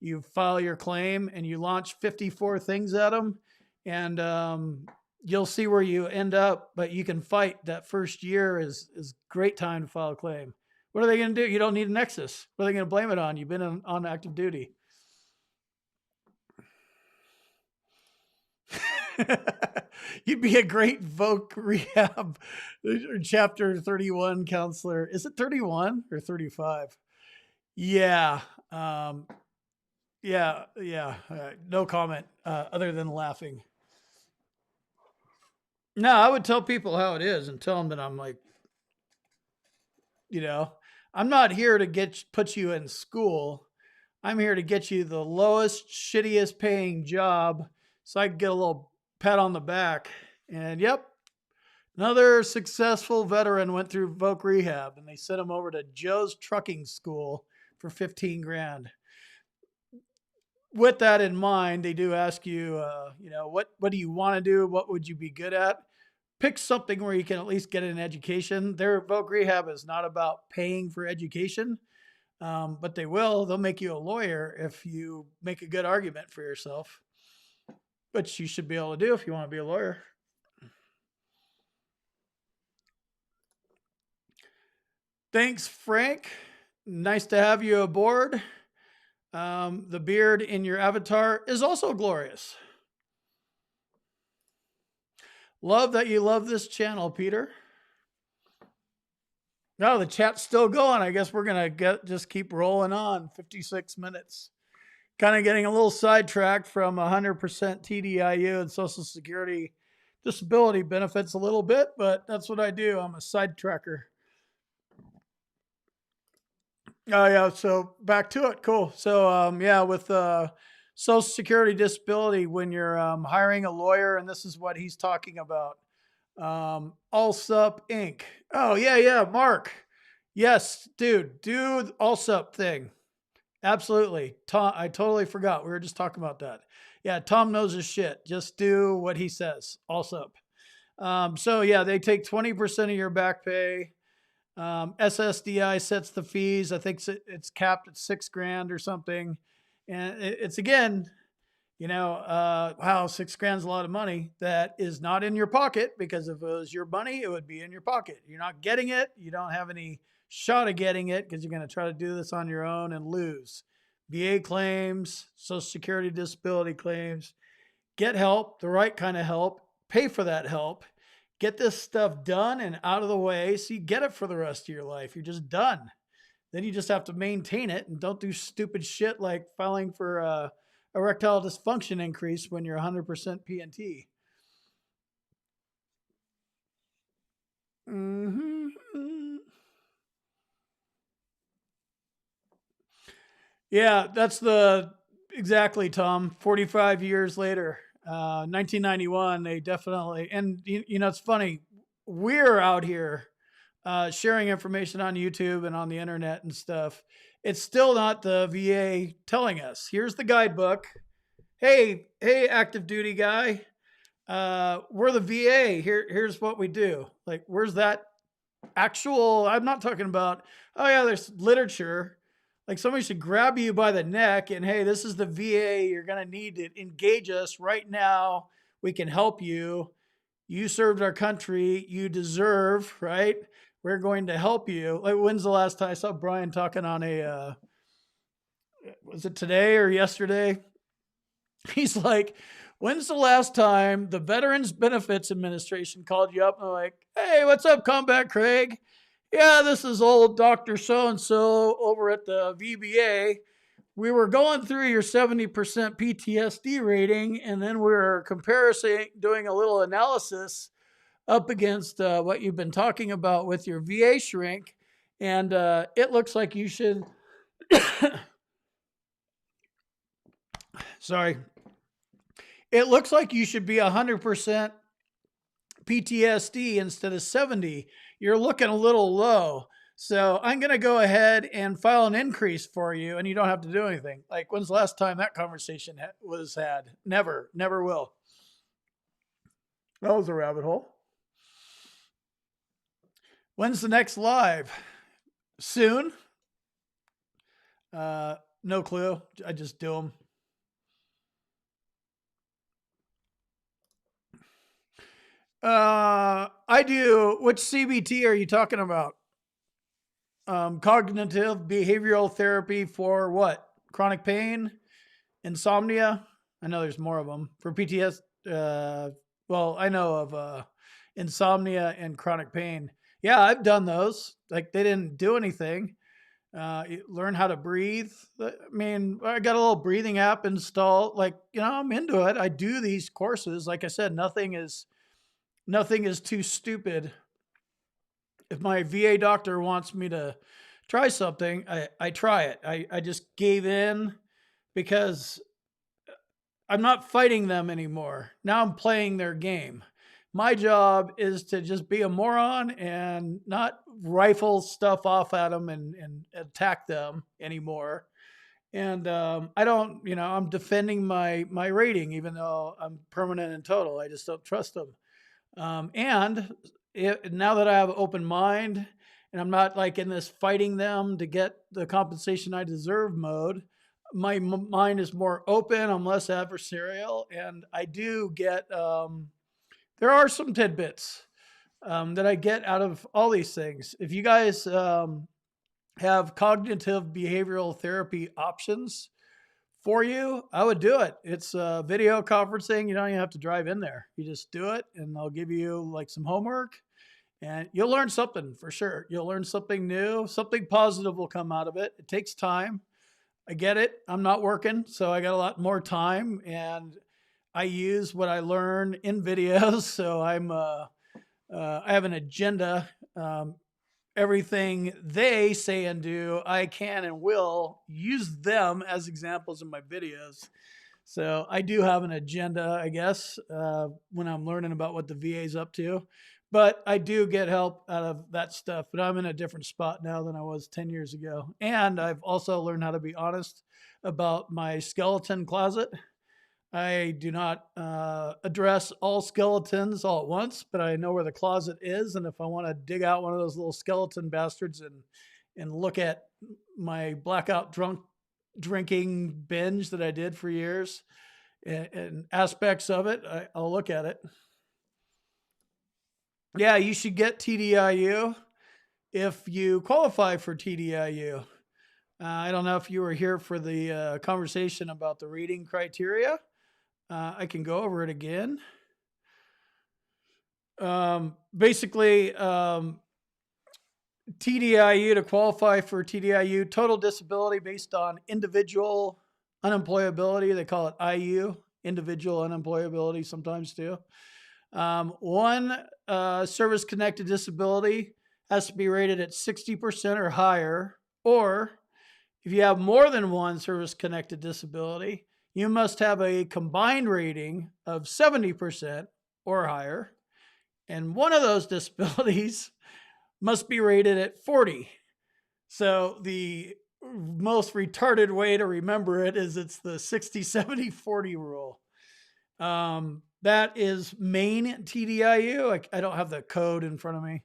you file your claim and you launch 54 things at them, and you'll see where you end up. But you can fight. That first year is great time to file a claim. What are they going to do? You don't need a nexus. What are they going to blame it on? You've been on active duty. You'd be a great Voc Rehab Chapter 31 counselor. Is it 31 or 35? Yeah. Yeah, yeah. No comment other than laughing. No, I would tell people how it is and tell them that I'm like, you know, I'm not here to put you in school. I'm here to get you the lowest, shittiest paying job so I can get a little pat on the back. And yep, another successful veteran went through Voc Rehab and they sent him over to Joe's Trucking School for 15 grand. With that in mind, they do ask you, what do you want to do? What would you be good at? Pick something where you can at least get an education. Their Voc Rehab is not about paying for education, but they'll make you a lawyer if you make a good argument for yourself, which you should be able to do if you want to be a lawyer. Thanks, Frank. Nice to have you aboard. The beard in your avatar is also glorious. Love that you love this channel, Peter. No, the chat's still going. I guess we're gonna just keep rolling on. 56 minutes. Kind of getting a little sidetracked from 100% TDIU and Social Security disability benefits a little bit, but that's what I do. I'm a sidetracker. Oh yeah, so back to it. Cool. So with Social Security disability, when you're hiring a lawyer, and this is what he's talking about. Allsup Inc. Oh yeah, Mark. Yes, dude, do the Allsup thing. Absolutely. Tom, I totally forgot. We were just talking about that. Yeah, Tom knows his shit. Just do what he says. Allsup. They take 20% of your back pay. SSDI sets the fees. I think it's capped at $6,000 or something. And it's again, wow, $6,000 is a lot of money. That is not in your pocket, because if it was your money, it would be in your pocket. You're not getting it. You don't have any shot of getting it because you're going to try to do this on your own and lose. VA claims, Social Security disability claims. Get help, the right kind of help. Pay for that help. Get this stuff done and out of the way so you get it for the rest of your life. You're just done. Then you just have to maintain it and don't do stupid shit like filing for erectile dysfunction increase when you're 100% PNT. Mm-hmm. Yeah, that's exactly, Tom. 45 years later, 1991, they definitely, and it's funny. We're out here sharing information on YouTube and on the internet and stuff. It's still not the VA telling us, here's the guidebook. Hey, active duty guy, we're the VA. Here's what we do. Like, where's that actual? I'm not talking about, oh yeah, there's literature. Like, somebody should grab you by the neck and, hey, this is the VA. You're going to need to engage us right now. We can help you. You served our country. You deserve, right? We're going to help you. Like, when's the last time I saw Brian talking on was it today or yesterday? He's like, when's the last time the Veterans Benefits Administration called you up and like, hey, what's up, Combat Craig? Yeah, this is old Dr. So-and-so over at the VBA. We were going through your 70% PTSD rating, and then we were doing a little analysis up against what you've been talking about with your VA shrink. And it looks like you should, sorry, it looks like you should be 100% PTSD instead of 70. You're looking a little low. So I'm going to go ahead and file an increase for you, and you don't have to do anything. Like, when's the last time that conversation was had? Never will. That was a rabbit hole. When's the next live? Soon. No clue. I just do them. I do. Which CBT are you talking about? Cognitive behavioral therapy for what? Chronic pain, insomnia. I know there's more of them for PTSD. I know of insomnia and chronic pain. Yeah, I've done those. Like, they didn't do anything. Learn how to breathe. I mean, I got a little breathing app installed. Like, I'm into it. I do these courses. Like I said, nothing is too stupid. If my VA doctor wants me to try something, I try it. I just gave in because I'm not fighting them anymore. Now I'm playing their game. My job is to just be a moron and not rifle stuff off at them and attack them anymore. And I don't, I'm defending my rating, even though I'm permanent and total. I just don't trust them. Now that I have an open mind and I'm not like in this fighting them to get the compensation I deserve mode, my mind is more open. I'm less adversarial, and I do get. There are some tidbits that I get out of all these things. If you guys have cognitive behavioral therapy options for you, I would do it. It's video conferencing. You don't even have to drive in there. You just do it, and they'll give you like some homework, and you'll learn something for sure. You'll learn something new. Something positive will come out of it. It takes time. I get it. I'm not working, so I got a lot more time, and I use what I learn in videos. So I have an agenda. Everything they say and do, I can and will use them as examples in my videos. So I do have an agenda, I guess, when I'm learning about what the VA is up to. But I do get help out of that stuff. But I'm in a different spot now than I was 10 years ago. And I've also learned how to be honest about my skeleton closet. I do not address all skeletons all at once, but I know where the closet is. And if I want to dig out one of those little skeleton bastards and look at my blackout drunk drinking binge that I did for years and aspects of it, I'll look at it. Yeah, you should get TDIU if you qualify for TDIU. I don't know if you were here for the conversation about the reading criteria. I can go over it again. Basically, TDIU, to qualify for TDIU, total disability based on individual unemployability. They call it IU, individual unemployability sometimes too. One service-connected disability has to be rated at 60% or higher, or if you have more than one service-connected disability, you must have a combined rating of 70% or higher, and one of those disabilities must be rated at 40. So the most retarded way to remember it is it's the 60, 70, 40 rule. That is main TDIU. I don't have the code in front of me.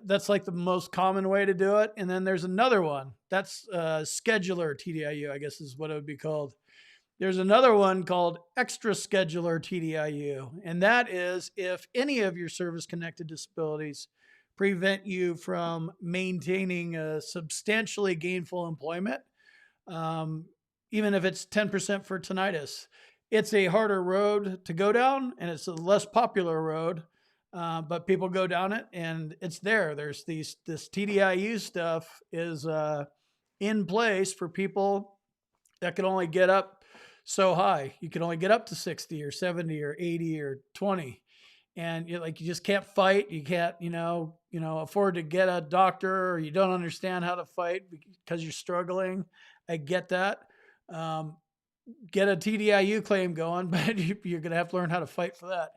That's like the most common way to do it. And then there's another one. That's schedular TDIU, I guess is what it would be called. There's another one called extra schedular TDIU. And that is if any of your service-connected disabilities prevent you from maintaining a substantially gainful employment, even if it's 10% for tinnitus. It's a harder road to go down, and it's a less popular road, but people go down it, and it's there. There's this TDIU stuff is in place for people that can only get up so high. You can only get up to 60 or 70 or 80 or 20. And you just can't fight. You can't, afford to get a doctor, or you don't understand how to fight because you're struggling. I get that. Get a TDIU claim going, but you're going to have to learn how to fight for that.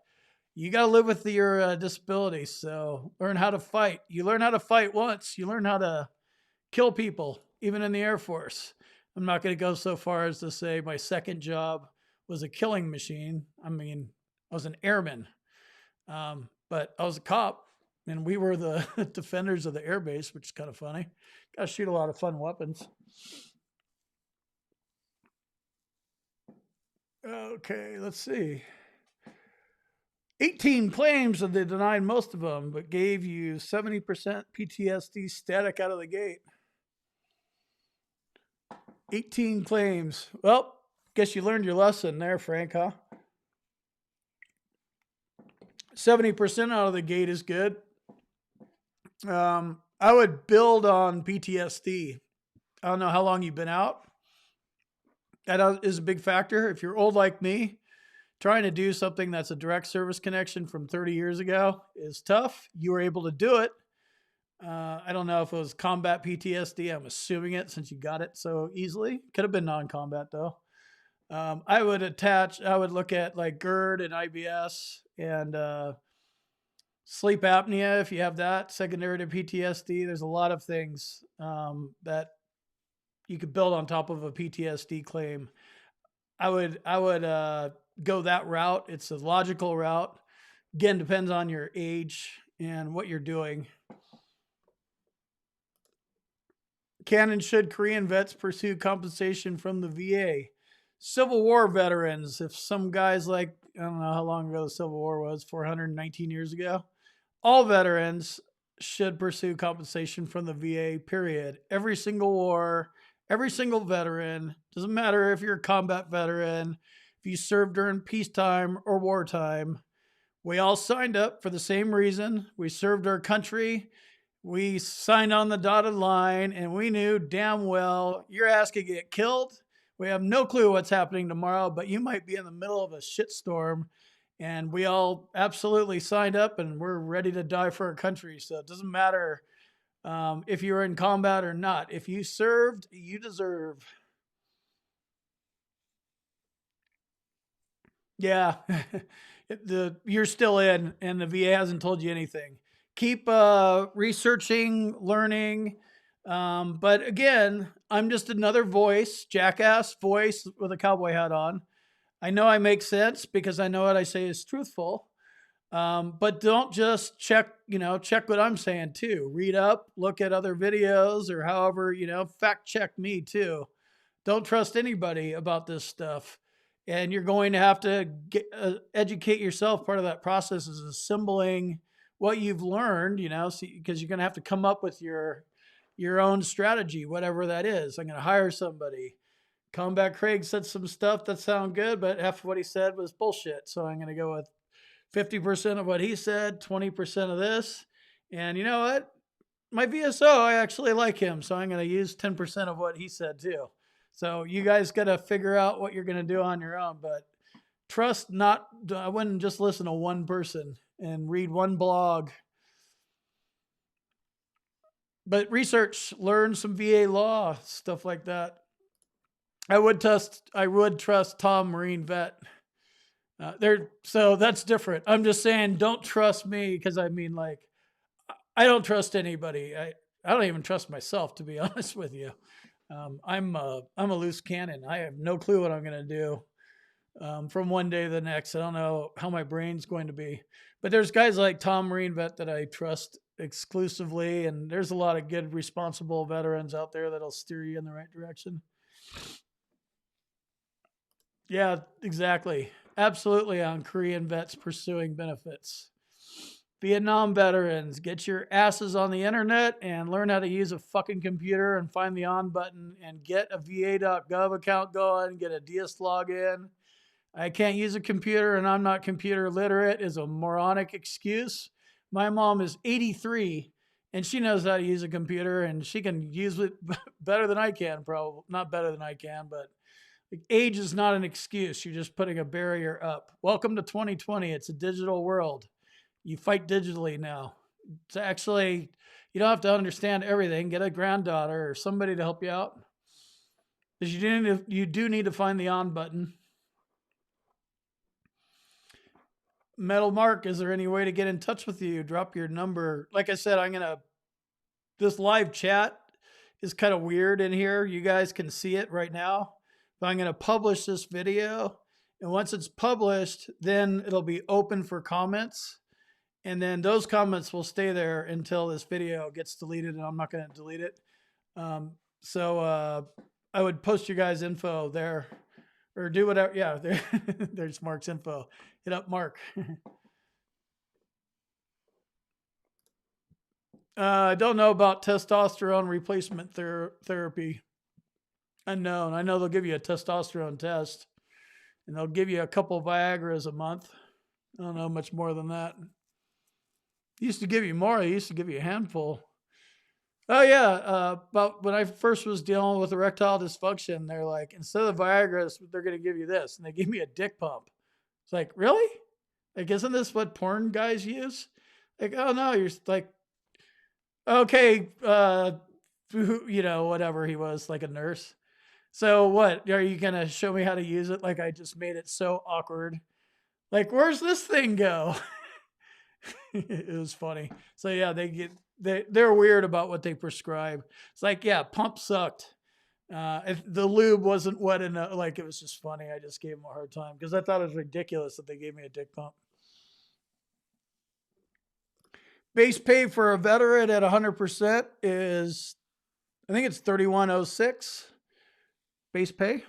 You got to live with your disability. So learn how to fight. You learn how to fight once. You learn how to kill people, even in the Air Force. I'm not going to go so far as to say my second job was a killing machine. I mean, I was an airman, but I was a cop, and we were the defenders of the airbase, which is kind of funny. Got to shoot a lot of fun weapons. Okay, let's see. 18 claims, and they denied most of them, but gave you 70% PTSD static out of the gate. 18 claims. Well, guess you learned your lesson there, Frank, huh? 70% out of the gate is good. I would build on PTSD. I don't know how long you've been out. That is a big factor. If you're old like me, trying to do something that's a direct service connection from 30 years ago is tough. You were able to do it. I don't know if it was combat PTSD. I'm assuming it since you got it so easily. Could have been non-combat though. I would look at like GERD and IBS and sleep apnea if you have that, secondary to PTSD. There's a lot of things that you could build on top of a PTSD claim. I would go that route. It's a logical route. Again, depends on your age and what you're doing. Can and should Korean vets pursue compensation from the VA? Civil War veterans, if some guys like, I don't know how long ago the Civil War was, 419 years ago, all veterans should pursue compensation from the VA, period. Every single war, every single veteran, doesn't matter if you're a combat veteran, if you served during peacetime or wartime, we all signed up for the same reason. We served our country. We signed on the dotted line and we knew damn well your ass could get killed. We have no clue what's happening tomorrow, but you might be in the middle of a shitstorm. And we all absolutely signed up and we're ready to die for our country. So it doesn't matter if you're in combat or not. If you served, you deserve. Yeah. You're still in and the VA hasn't told you anything. Keep researching, learning. But again, I'm just another voice, jackass voice with a cowboy hat on. I know I make sense because I know what I say is truthful. But don't just check what I'm saying too. Read up, look at other videos or however, fact check me too. Don't trust anybody about this stuff. And you're going to have to educate yourself. Part of that process is assembling what you've learned, because you're going to have to come up with your own strategy, whatever that is. I'm going to hire somebody. Combat Craig said some stuff that sound good, but half of what he said was bullshit. So I'm going to go with 50% of what he said, 20% of this. And you know what? My VSO, I actually like him. So I'm going to use 10% of what he said too. So you guys got to figure out what you're going to do on your own, but I wouldn't just listen to one person and read one blog, but research, learn some VA law, stuff like that. I would trust Tom Marine Vet. So that's different. I'm just saying, don't trust me because I don't trust anybody. I don't even trust myself, to be honest with you. I'm a loose cannon. I have no clue what I'm going to do from one day to the next. I don't know how my brain's going to be. But there's guys like Tom Marine Vet that I trust exclusively, and there's a lot of good, responsible veterans out there that'll steer you in the right direction. Yeah, exactly. Absolutely on Korean vets pursuing benefits. Vietnam veterans, get your asses on the internet and learn how to use a fucking computer and find the on button and get a va.gov account going, get a DS login. I can't use a computer and I'm not computer literate is a moronic excuse. My mom is 83 and she knows how to use a computer and she can use it better than I can, probably. Not better than I can, but age is not an excuse. You're just putting a barrier up. Welcome to 2020. It's a digital world. You fight digitally now. It's actually, you don't have to understand everything. Get a granddaughter or somebody to help you out. Because you do need to find the on button. Metal Mark, is there any way to get in touch with you? Drop your number. Like I said, this live chat is kind of weird in here. You guys can see it right now. But I'm going to publish this video. And once it's published, then it'll be open for comments. And then those comments will stay there until this video gets deleted, and I'm not going to delete it. So I would post your guys' info there, or do whatever. Yeah, there's Mark's info. Hit up Mark. I don't know about testosterone replacement therapy. Unknown. I know they'll give you a testosterone test, and they'll give you a couple Viagras a month. I don't know much more than that. Used to give you more. They used to give you a handful. Oh yeah, but when I first was dealing with erectile dysfunction, they're like, instead of Viagra, they're going to give you this, and they gave me a dick pump. It's like, really? Like, isn't this what porn guys use? Like, oh no, you're like, okay, whatever he was, like a nurse. So what? Are you gonna show me how to use it? Like I just made it so awkward. Like, where's this thing go? It was funny. So yeah, they're weird about what they prescribe. It's like, yeah, pump sucked. If the lube wasn't wet enough, like it was just funny. I just gave them a hard time because I thought it was ridiculous that they gave me a dick pump. Base pay for a veteran at 100% is, I think it's 3106 base pay.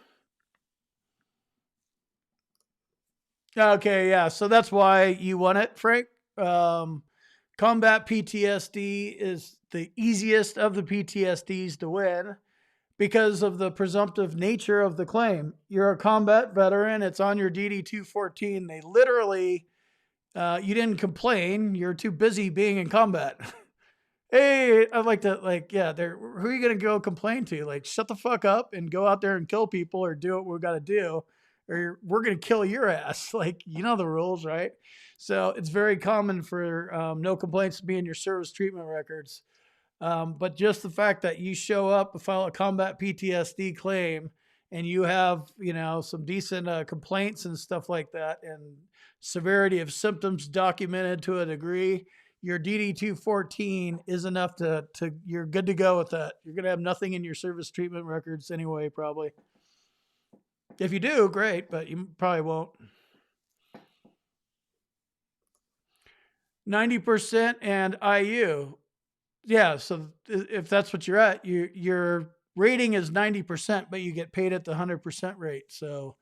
Okay, yeah. So that's why you want it, Frank. Um, Combat PTSD is the easiest of the PTSDs to win because of the presumptive nature of the claim. You're a combat veteran, it's on your DD 214. They literally, you didn't complain, you're too busy being in combat. Hey, I'd like to, like, yeah, who are you going to go complain to? Like, shut the fuck up and go out there and kill people or do what we got to do, or we're going to kill your ass. Like, you know the rules, right? So it's very common for no complaints to be in your service treatment records. But just the fact that you show up and file a combat PTSD claim and you have, some decent complaints and stuff like that and severity of symptoms documented to a degree, your DD 214 is enough to you're good to go with that. You're going to have nothing in your service treatment records anyway, probably. If you do, great, but you probably won't. 90% and IU. Yeah, so if that's what you're at, your rating is 90%, but you get paid at the 100% rate. So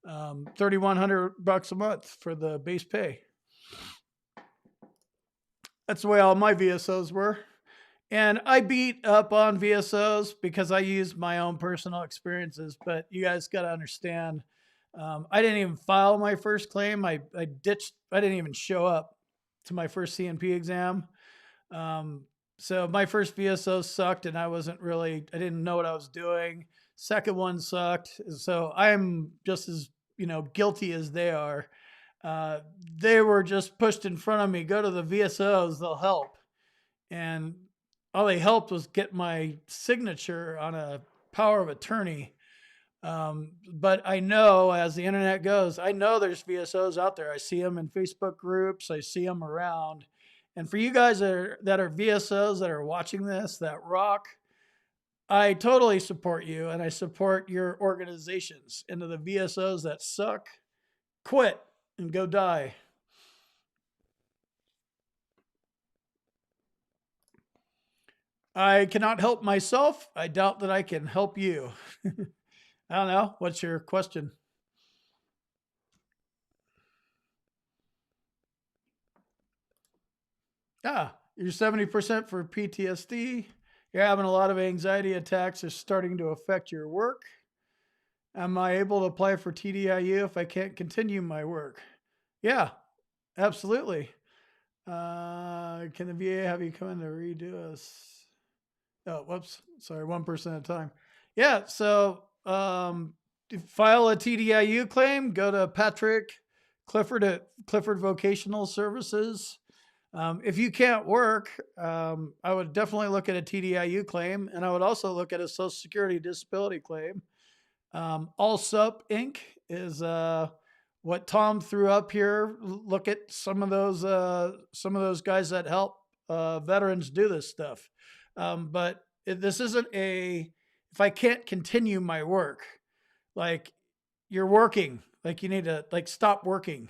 $3,100 a month for the base pay. That's the way all my VSOs were. And I beat up on VSOs because I used my own personal experiences, but you guys got to understand, I didn't even file my first claim. I didn't even show up to my first CNP exam. So my first VSO sucked and I didn't know what I was doing. Second one sucked. So I'm just as, guilty as they are. They were just pushed in front of me. Go to the VSOs, they'll help. And all they helped was get my signature on a power of attorney. But I know, as the internet goes, I know there's VSOs out there. I see them in Facebook groups. I see them around. And for you guys that are VSOs that are watching this, that rock, I totally support you and I support your organizations. And to the VSOs that suck, quit and go die. I cannot help myself. I doubt that I can help you. I don't know. What's your question? You're 70% for PTSD. You're having a lot of anxiety attacks are starting to affect your work. Am I able to apply for TDIU if I can't continue my work? Yeah, absolutely. Can the VA have you come in to redo us? Oh, whoops. Sorry, 1% at a time. Yeah, so file a TDIU claim, go to Patrick Clifford at Clifford Vocational Services. If you can't work, I would definitely look at a TDIU claim, and I would also look at a Social Security disability claim. Allsup Inc. is what Tom threw up here. Look at some of those guys that help veterans do this stuff. But this isn't if I can't continue my work, like you're working, like you need to stop working,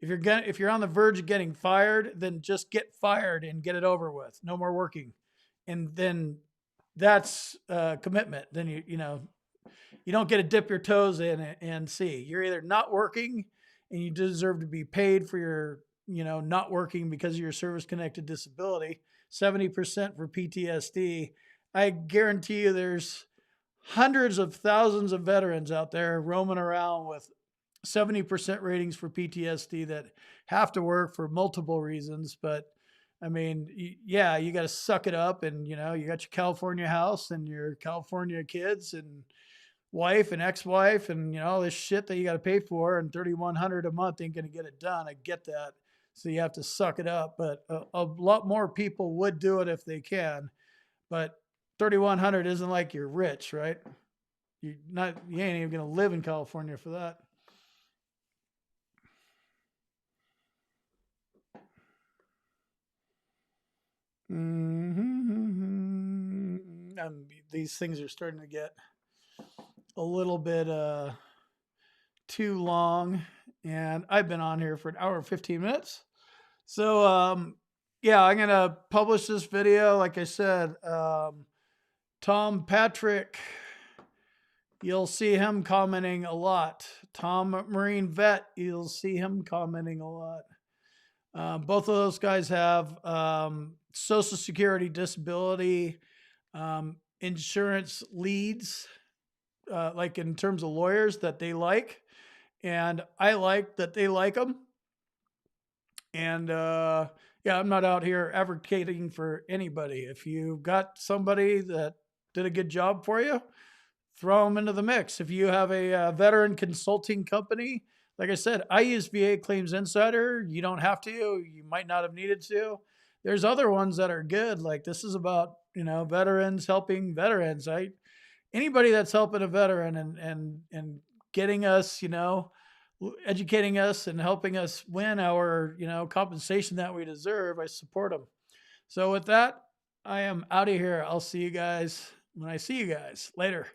if you're on the verge of getting fired, then just get fired and get it over with. No more working. And then that's commitment. Then you don't get to dip your toes in it and see. You're either not working and you deserve to be paid for your, not working because of your service connected disability. 70% for PTSD. I guarantee you there's hundreds of thousands of veterans out there roaming around with 70% ratings for PTSD that have to work for multiple reasons. But I mean, yeah, you got to suck it up, and you know, you got your California house and your California kids and wife and ex-wife, and you know, all this shit that you got to pay for, and 3,100 a month ain't going to get it done. I get that. So you have to suck it up, but a lot more people would do it if they can. But 3,100 isn't like you're rich, right? You ain't even going to live in California for that. These things are starting to get a little bit too long, and I've been on here for an hour and 15 minutes. So yeah, I'm gonna publish this video. Like I said, Tom Patrick, you'll see him commenting a lot. Tom Marine Vet, you'll see him commenting a lot. Both of those guys have Social Security disability insurance leads, like in terms of lawyers that they like. And I like that they like them. And yeah, I'm not out here advocating for anybody. If you got somebody that did a good job for you, throw them into the mix. If you have a veteran consulting company, like I said, I use VA Claims Insider. You don't have to. You might not have needed to. There's other ones that are good. Like this is about, you know, veterans helping veterans. Anybody that's helping a veteran and getting us, you know, educating us and helping us win our, you know, compensation that we deserve, I support them. So with that, I am out of here. I'll see you guys when I see you guys later.